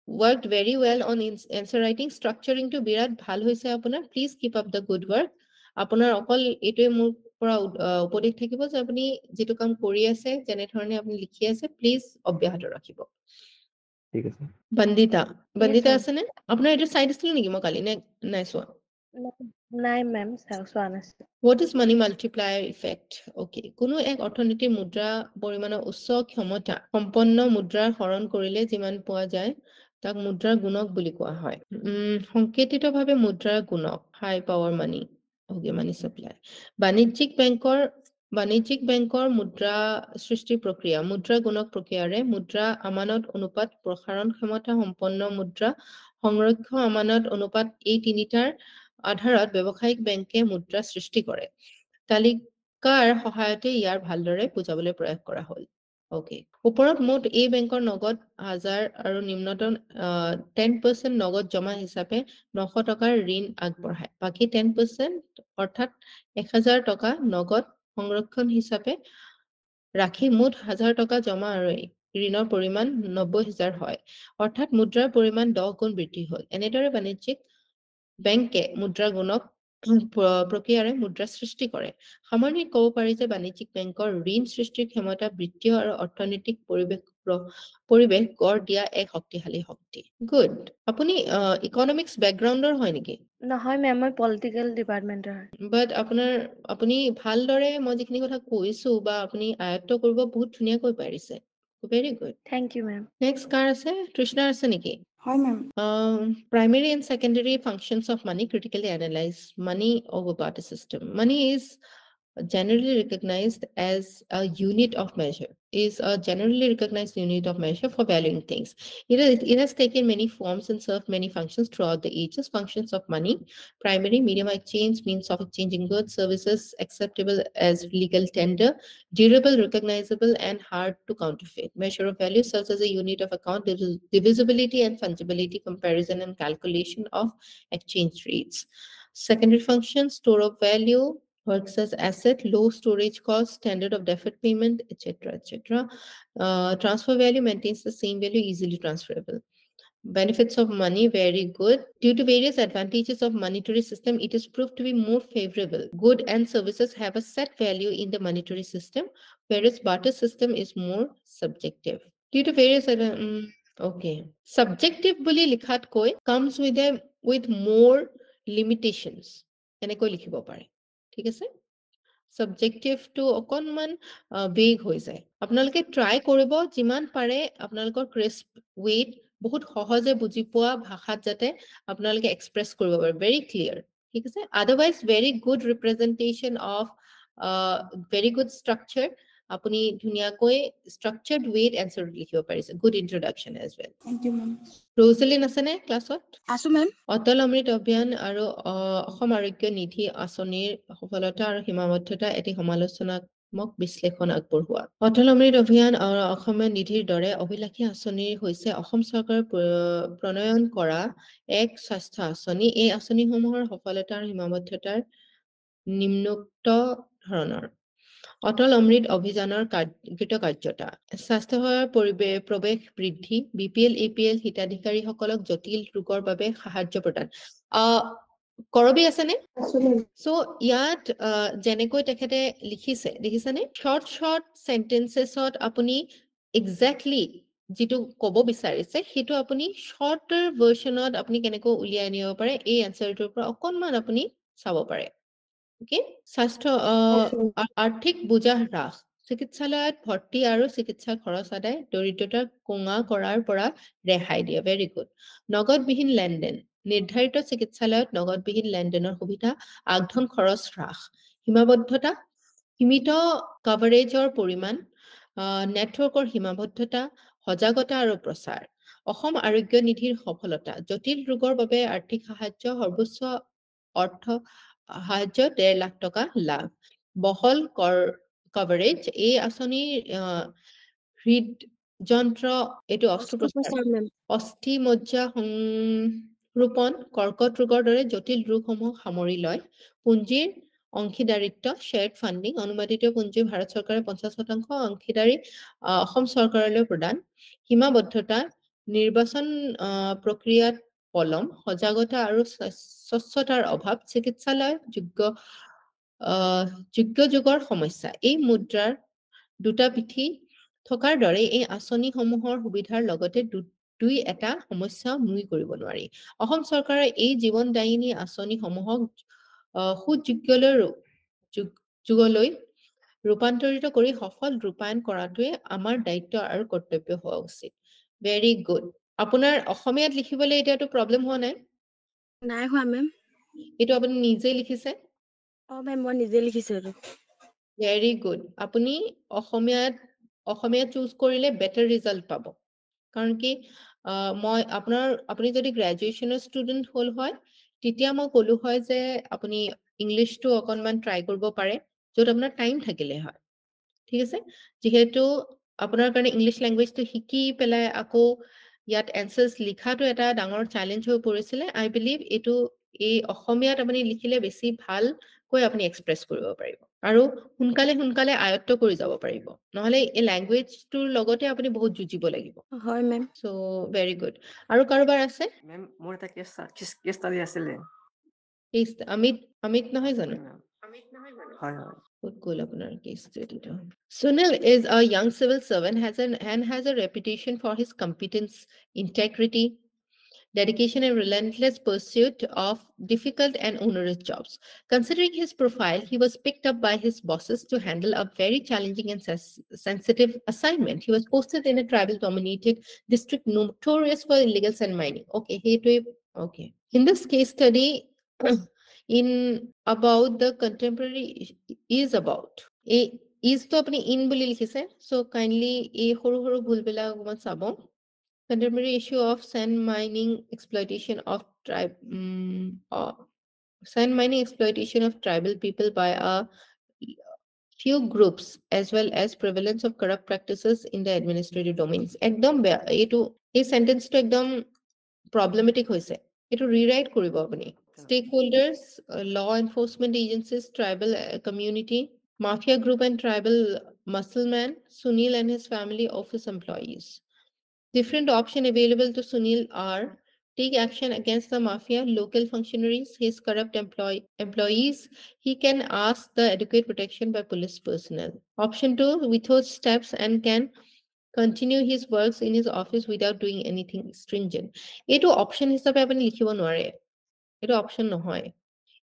worked very well on answer writing. Structuring to বিৰাট ভাল হৈছে আপোনাৰ। Please keep up the good work. আপোনাৰ অকল এইটোৱে মোৰ পৰা উপদেশ থাকিব যে আপুনি যেটো কাম কৰি আছে, যেনে ধৰণে আপুনি লিখি আছে, প্লিজ অব্যাহত ৰাখিব। ঠিক আছে। বন্দিতা আছে নে? আপোনাৰ এটা সাইড আছিল নেকি মই কালি নাই চোৱা? নাই মেম, চোৱা নাছিল। What is money multiplier effect? Okay, কোনো এক অৰ্থনীতিৰ মুদ্ৰা পৰিমাণৰ উচ্চ ক্ষমতা সম্পন্ন মুদ্ৰাৰ হৰণ কৰিলে যিমান পোৱা যায় তাক মুদ্ৰাৰ গুণক বুলি কোৱা হয়। সংকেতিতভাৱে মুদ্ৰাৰ গুণক হাই পাৱাৰ মানি, okay, মানি সাপ্লাই। বাণিজ্যিক বেংকৰ মুদ্ৰা সৃষ্টি প্ৰক্ৰিয়া, মুদ্ৰা গুণক প্ৰক্ৰিয়াৰে মুদ্ৰা আমানত অনুপাত, প্ৰসাৰণ ক্ষমতা সম্পন্ন মুদ্ৰা সংৰক্ষণ আমানত অনুপাত, এই তিনিটাৰ আধাৰত ব্যৱসায়িক বেংকে মুদ্ৰা সৃষ্টি কৰে। তালিকাৰ সহায়তে ইয়াৰ ভালদৰে বুজাবলৈ প্ৰয়াস কৰা হ'ল। ওকে, ওপৰত মুঠ এই বেংকৰ নগদ 1000 আৰু নিম্নতম 10% নগদ জমা হিচাপে 900 টকাৰ ঋণ আগবঢ়ায়। বাকী 10% অৰ্থাৎ 1000 টকা নগদ সংৰক্ষণ হিচাপে ৰাখি মুঠ 1000 টকা জমা আৰু ঋণৰ পৰিমাণ 90000 হয়। অৰ্থাৎ মুদ্ৰাৰ পৰিমাণ 10 গুণ বৃদ্ধি হ'ল। এনেদৰে বাণিজ্যিক বেংকে মুদ্ৰা গুণক প্ৰক্ৰিয়াৰে মুদ্ৰা সৃষ্টি কৰে। সামান্যিক ক'ব পাৰি যে বাণিজ্যিক বেংকৰ ঋণ সৃষ্টিৰ ক্ষমতা বিত্তীয় আৰু অৰ্থনৈতিক পৰিৱেশ গঢ় দিয়া এক শক্তিশালী শক্তি। গুড। আপুনি ইকনমিক্স বেকগ্ৰাউণ্ডৰ হয় নেকি? নহয় মেম, মই পলিটিকেল ডিপাৰ্টমেণ্টৰ হয়। বাট আপুনি ভালদৰে মই যিখিনি কথা কৈছো বা আপুনি আয়ত্ত কৰিব বহুত ধুনীয়াকৈ পাৰিছে। Very good. Thank you ma'am. Next কাৰ আছে? তৃষ্ণা আছে নেকি? হয় ma'am. Primary and secondary functions of money critically analyze. Money over barter system. Money is generally recognized as a unit of measure, is a generally recognized unit of measure for valuing things. It has taken many forms and served many functions throughout the ages. Functions of money: primary, medium of exchange, means of exchanging goods, services, acceptable as legal tender, durable, recognizable, and hard to counterfeit. Measure of value serves as a unit of account, divisibility and fungibility, comparison and calculation of exchange rates. Secondary function: store of value, works as asset, low storage cost, standard of deferred payment, etc., etc. Transfer value: maintains the same value, easily transferable. Benefits of money: very good. Due to various advantages of monetary system, it is proved to be more favorable. Good and services have a set value in the monetary system, whereas barter system is more subjective. Due to various okay. Subjective বুলি লিখাতকৈ comes with more limitations. এনেকৈ লিখিব পাৰে। ঠিক আছে? Subjective to অকণমান vague হৈ যায়। আপোনালোকে try কৰিব যিমান পাৰে আপোনালোকৰ crisp weight বহুত সহজে বুজি পোৱা ভাষাত যাতে আপোনালোকে express কৰিব পাৰে, very clear। ঠিক আছে? Otherwise, very good representation of very good structure, আপুনি ধুনীয়াকৈ structured weight answer লিখিব পাৰিছে। Good introduction as well. Thank you, ma'am. Rosaline আছেনে ক্লাছত? আছো মেম। অটল অমৃত অভিযান আৰু অসম আৰোগ্য নিধি আঁচনিৰ সফলতা আৰু সীমাবদ্ধতা এটি সমালোচনাত্মক বিশ্লেষণ আগবঢ়োৱা। অটল অমৃত অভিযান আৰু অসম নিধিৰ দৰে অভিলাষী আঁচনি হৈছে অসম চৰকাৰে প্ৰণয়ন কৰা এক স্বাস্থ্য আঁচনি। এই আঁচনিসমূহৰ সফলতা আৰু সীমাবদ্ধতাৰ নিম্নোক্ত ধৰণৰ: অটল অমৃত অভিযানৰ কৃতকাৰ্যতা: স্বাস্থ্যসেৱাৰ প্ৰৱেশ বৃদ্ধি, BPL APL হিতাধিকাৰীসকলক জটিল ৰোগৰ বাবে সাহায্য প্ৰদান। কৰবী আছেনে? আছো মেম। সো ইয়াত যেনেকৈ তেখেতে লিখিছে দেখিছেনে, শৰ্ট সেন্টেন্সেছত আপুনি এক্স্যাক্টলি যিটো ক'ব বিচাৰিছে সেইটো আপুনি শৰ্টাৰ ভাৰ্সনত আপুনি কেনেকৈ উলিয়াই আনিব পাৰে, এই এনসাৰটোৰ পৰা অকণমান আপুনি চাব পাৰে। Okay? স্বাস্থ্য আৰ্থিক বোজা হ্ৰাস: চিকিৎসালয়ত ভৰ্তি আৰু চিকিৎসা খৰচ আদায়, দৰিদ্ৰতা কোঙা কৰাৰ পৰা ৰেহাই দিয়ে। Very good. নগদবিহীন লেনদেন: নিৰ্ধাৰিত চিকিৎসালয়ত নগদবিহীন লেনদেনৰ সুবিধা, আগধন খৰচ হ্ৰাস। সীমাবদ্ধতা: সীমিত কভাৰেজৰ পৰিমাণ, নেটৱৰ্কৰ সীমাবদ্ধতা, সজাগতা আৰু প্ৰচাৰ। অসম আৰোগ্য নিধিৰ সফলতা: জটিল ৰোগৰ বাবে আৰ্থিক সাহায্য, সৰ্বোচ্চ অৰ্থ সাহায্য 1.5 লাখ টকা লাভ। বহল কভাৰেজ: এই আঁচনিৰ হৃদযন্ত্ৰ এইটো অস্ত্ৰোপচাৰ, মেম। অস্থিমজ্জা সংৰোপণ, কৰ্কট ৰোগৰ দৰে জটিল ৰোগসমূহ সামৰি লয়। পুঁজিৰ অংশীদাৰিত্ব, শ্বেয়াৰ্ড ফাণ্ডিং: অনুমোদিত পুঁজি ভাৰত চৰকাৰে 50% অংশীদাৰী অসম চৰকাৰলৈ প্ৰদান। সীমাবদ্ধতা: নিৰ্বাচন প্ৰক্ৰিয়াত পলম, সজাগতা আৰু স্বচ্ছতাৰ অভাৱ, চিকিৎসালয় যোগাযোগৰ সমস্যা। এই মুদ্ৰাৰ দুটা পিঠি থকাৰ দৰে এই আঁচনিসমূহৰ সুবিধাৰ লগতে দুই এটা সমস্যা নুই কৰিব নোৱাৰি। অসম চৰকাৰে এই জীৱনদায়িনী আঁচনিসমূহক সুযোগ্যলৈ ৰূপান্তৰিত কৰি সফল ৰূপায়ণ কৰাটোৱে আমাৰ দায়িত্ব আৰু কৰ্তব্য হোৱা উচিত। Very good. আপোনাৰ অসমীয়াত লিখিবলৈ এতিয়াতো প্ৰব্লেম হোৱা নাই? নাই হোৱা মেম। এইটো আপুনি নিজে লিখিছে? মেম মই নিজে লিখিছো এইটো। Very good. আপুনি অসমীয়া চুজ কৰিলে বেটাৰ ৰিজাল্ট পাব। কাৰণ কি আপুনি যদি গ্ৰেজুৱেশ্যনৰ ষ্টুডেণ্ট হ'ল হয় তেতিয়া মই ক'লো হয় যে আপুনি ইংলিছটো অকণমান ট্ৰাই কৰিব পাৰে য'ত আপোনাৰ টাইম থাকিলে হয়। ঠিক আছে? যিহেতু আপোনাৰ কাৰণে ইংলিছ লেংগুৱেজটো শিকি পেলাই আকৌ ইয়াত এনচাৰ্ছ লিখাটো এটা ডাঙৰ চেলেঞ্জ হৈ পৰিছিলে। আই বিলিভ এই অসমীয়াত আপুনি লিখিলে বেছি ভালকৈ আপুনি এক্সপ্ৰেছ কৰিব পাৰিব আৰু সোনকালে আয়ত্ত কৰি যাব পাৰিব। নহ'লে এই লেংগুৱেজটোৰ লগতে আপুনি বহুত যুঁজিব লাগিব। হয় মেম। So very good. আৰু কাৰোবাৰ আছে? মেম মোৰ এটা কেছ ষ্টাডি আছিলে। অমিত নহয় জানো? হয়। ক'ত গ'ল আপোনাৰ cash ষ্টাডিটো? Sunil is a young civil servant and has a reputation for his competence, integrity, dedication, and relentless pursuit of difficult and onerous jobs. Considering his profile, he was picked up by his bosses to handle a very challenging and sensitive assignment. He was posted in a tribal-dominated district notorious for illegal sand mining. Okay. In this case study, in about the contemporary is about a is to apni in boli likhise so kindly e horu horu bhul bela okman sabo contemporary issue of sand mining exploitation of sand mining exploitation of tribal people by a few groups as well as prevalence of corrupt practices in the administrative domains ekdom etu ei sentence to ekdom problematic hoise etu rewrite koribo apni stakeholders law enforcement agencies tribal community mafia group and tribal muscleman Sunil and his family office employees. Different options available to Sunil are take action against the mafia, local functionaries, his corrupt employees. He can ask the adequate protection by police personnel. Option 2, withhold steps and can continue his works in his office without doing anything stringent. Eto option hisabe apani likhibo nware. Eto option nohoy.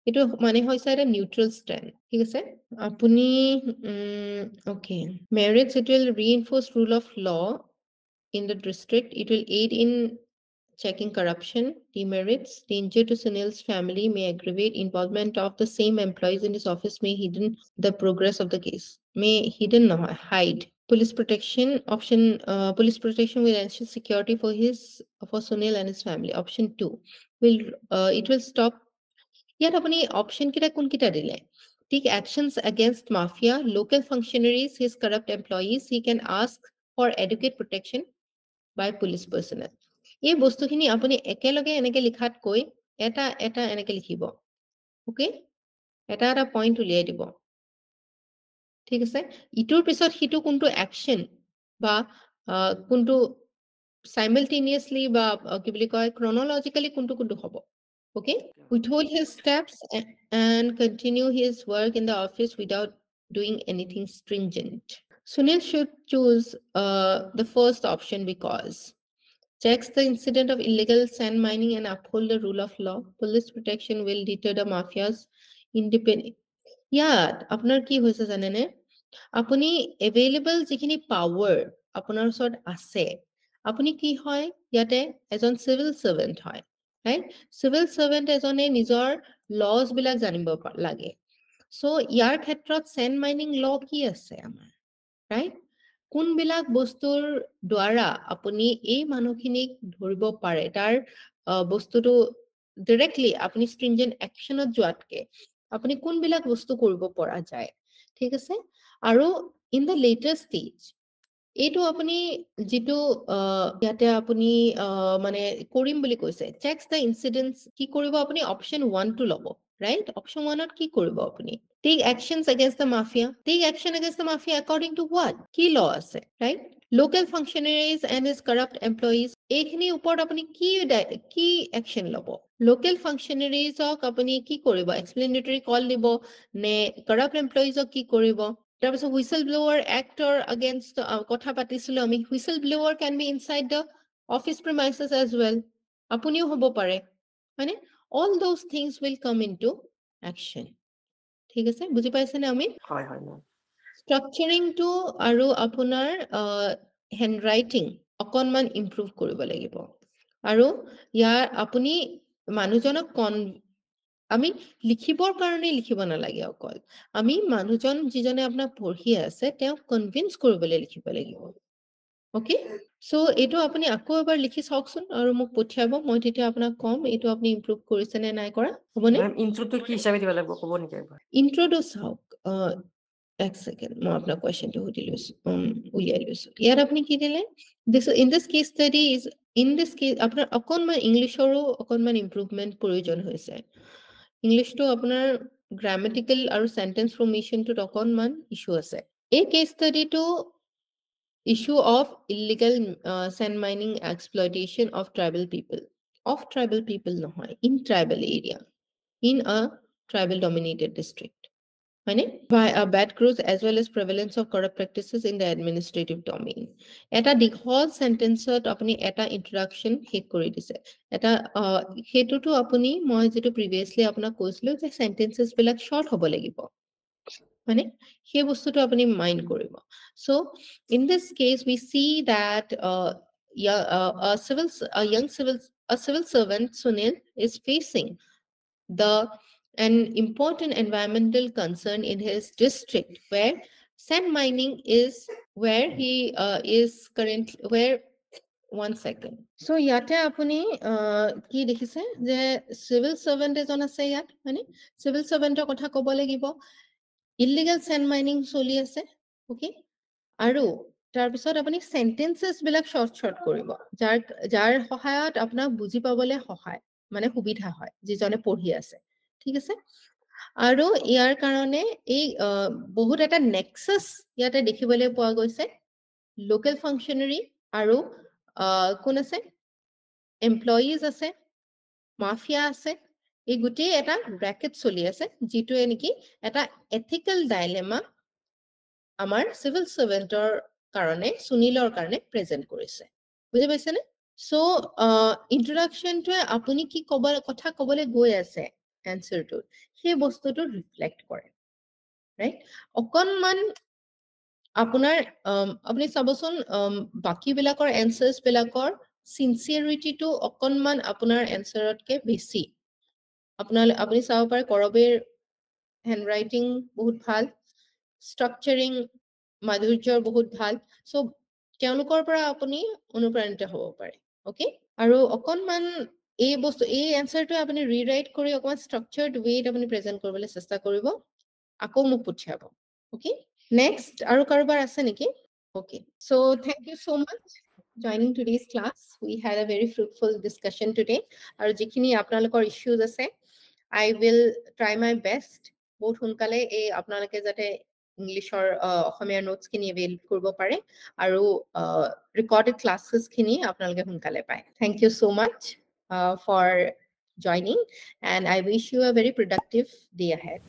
Eto mane hoise eta neutral stand. ঠিক আছে? Apuni okay. Merits, it will reinforce rule of law in the district. It will aid in checking corruption. Demerits, danger to Sunil's family may aggravate involvement of the same employees in his office may hidden the progress of the case. May hidden no hide. Police protection option. Police protection will ensure security for Sunil and his family. Option 2 will it will stop. Yet apni option kita kun kita dile. Take actions against mafia, local functionaries, his corrupt employees. He can ask for adequate protection by police personnel. এই বস্তুখিনি আপুনি একেলগে এনেকে লিখাত কৈ এটা এটা এনেকে লিখিব ওকে এটা এটা পইণ্ট উলিয়াই দিব ঠিক আছে ইটোৰ পিছত হিটো কোনটো অ্যাকশন বা কোনটো simultaneously বা কি বুলি কয় chronologically কোনটো কোনটো হ'ব okay withhold his steps and continue his work in the office without doing anything stringent. Sunil should choose the first option because checks the incident of illegal sand mining and uphold the rule of law. Police protection will deter the mafias independent. Yeah, apnar ki hoise janene? Apuni available jikhini power apnar osot ase. Apuni ki hoy yate ejon civil servant hoy. Right? Civil servant ejone nijor laws bilak janibo lage. So yar khetrot sand mining law ki ase amar. Right? কোনবিলাক বস্তুৰ দ্বাৰা আপুনি এই মানুহখিনিক ধৰিব পাৰে তাৰ বস্তুটো ডাইৰেক্টলি আপুনি stringent actionত যোৱাতকে আপুনি কোনবিলাক বস্তু কৰিব পৰা যায় ঠিক আছে আৰু in the later stage এইটো আপুনি যেটো ইয়াতে আপুনি মানে কৰিম বুলি কৈছে checks the incidents কি কৰিব আপুনি option 1 টো লব right option 1 ত কি কৰিব আপুনি take actions against the mafia take action against the mafia according to what কি law আছে right local functionaries and his corrupt employees এইখিনি ওপৰত আপুনি কি action লব local functionaries ক আপুনি কি কৰিব explanatory call দিব নে corrupt employees ক কি কৰিব There was a whistleblower actor against Kotha Patisulu. I mean, whistleblower can be inside the office premises as well. Apuniyo hobo pare. All those things will come into action. ঠিক আছে বুজি পাইছে না আমি হয় হয় না structuring to aru apunar handwriting অকনমান improve কৰিব লাগিব আৰু ইয়াৰ আপুনি মানুহজনক আমি লিখিবৰ কাৰণে লিখিব নালাগে অকল আমি মানুহজন যিজনে আপোনাক পঢ়ি আছে তেওঁ কনভিন্স কৰিবলৈ লিখিব লাগিব ওকে সো এটো আপুনি আকৌ এবাৰ লিখি চাওকচোন আৰু মোক পঠিয়াব মই তেতিয়া আপোনাক কম এটো আপুনি ইমপ্ৰুভ কৰিছে নে নাই কৰা হ'বনে মেম ইন্ট্ৰোটো কি হিচাপে দিব লাগিব ক'ব নেকি একবাৰ ইন্ট্ৰোটো চাওক এক সেকেন্ড মই আপোনাৰ কোৱেশ্চনটো সুধি লৈছো উলিয়াই লৈছো ইয়াত আপুনি কি দিলে this in this case study is in this case আপোনাৰ অকনমান ইংলিছৰো অকনমান ইমপ্ৰুভমেন্ট প্ৰয়োজন হৈছে ইংলিছটো আপোনাৰ গ্ৰামেটিক্যাল আৰু সেন্টেন্স ফৰ্মেশনটো অকনমান ইস্যু আছে এই case ষ্টাডিটো issue of illegal sand mining exploitation of tribal people নহয় in tribal area in a tribal dominated district by a bad crews as well as prevalence of corrupt practices in the administrative domain এটা দীঘল সেন্টেন্সত আপুনি এটা ইন্ট্ৰোডাকশন শেষ কৰি দিছে এটা হেতুটো আপুনি মই যেটো প্ৰিভিয়াসলি আপোনাক কৈছিলো যে সেন্টেন্সেস বিলাক শৰ্ট হ'ব লাগিব সেই বস্তুটো আপুনি মাইন্ড কৰিব so in this case we see that a civil servant Sunil is facing the an important environmental concern in his district where sand mining is where he is currently where 1 second. So yate apuni ki dekhise je civil servant ejon ase yat mane civil servant er kotha kobo lagibo illegal sand mining choli ase okay aru tar pisot apuni sentences bilak short koribo jar hohayat apna buji pabole hohay mane subidha hoy je jone পঢ়ি আছে ঠিক আছে আৰু ইয়াৰ কাৰণে এই বহুত এটা Nexus ইয়াতে দেখিবলৈ পোৱা গৈছে লোকেল ফাংচনাৰী আৰু কোন আছে এমপ্লয়িজ আছে মাফিয়া আছে এই গুটি এটা ব্ৰ্যাকেট চলি আছে যেটো নেকি এটা এথিক্যাল ডাইলেমা আমাৰ সিভিল সাৰ্ভেন্টৰ কাৰণে সুনীলৰ কাৰণে প্ৰেজেন্ট কৰিছে বুজি পাইছেনে সো ইন্ট্ৰোডাকশনটো আপুনি কি কথা কবলে গৈ আছে এনসাৰটো সেই বস্তুটো ৰিফ্লেক্ট কৰে ৰাইট অকনমান আপোনাৰ আপুনি চাবচোন বাকি বিলাকৰ এনসাৰ্স বিলাকৰ সিনসিয়াৰিটিটো অকনমান আপোনাৰ এনসাৰতকে বেছি আপুনি চাব পাৰে কৰবেৰ হ্যান্ডৰাইটিং বহুত ভাল স্ট্ৰাকচাৰিং মাধুৰ্যৰ বহুত ভাল সো তেওঁলোকৰ পৰা আপুনি অনুপ্ৰাণিত হ'ব পাৰে ওকে আৰু অকনমান এই বস্তু এই এনসাৰটো আপুনি ৰিৰাইট কৰি অকমান স্ট্ৰাকচাৰ্ড ৱেত আপুনি প্ৰেজেন্ট কৰিবলৈ চেষ্টা কৰিব আকৌ মোক পঠিয়াব ওকে নেক্সট আৰু কাৰোবাৰ আছে নেকি okay so thank you so much joining today's class we had a very fruitful discussion today আৰু যিখিনি আপোনালোকৰ ইস্যুজ আছে I will try my best বহুত সোনকালে এই আপোনালোকে যাতে ইংলিশৰ অসমীয়া নোটস খিনি এভেইল কৰিব পাৰে আৰু ৰেকৰ্ডেড ক্লাसेस খিনি আপোনালোকে সোনকালে পায় thank you so much for joining and I wish you a very productive day ahead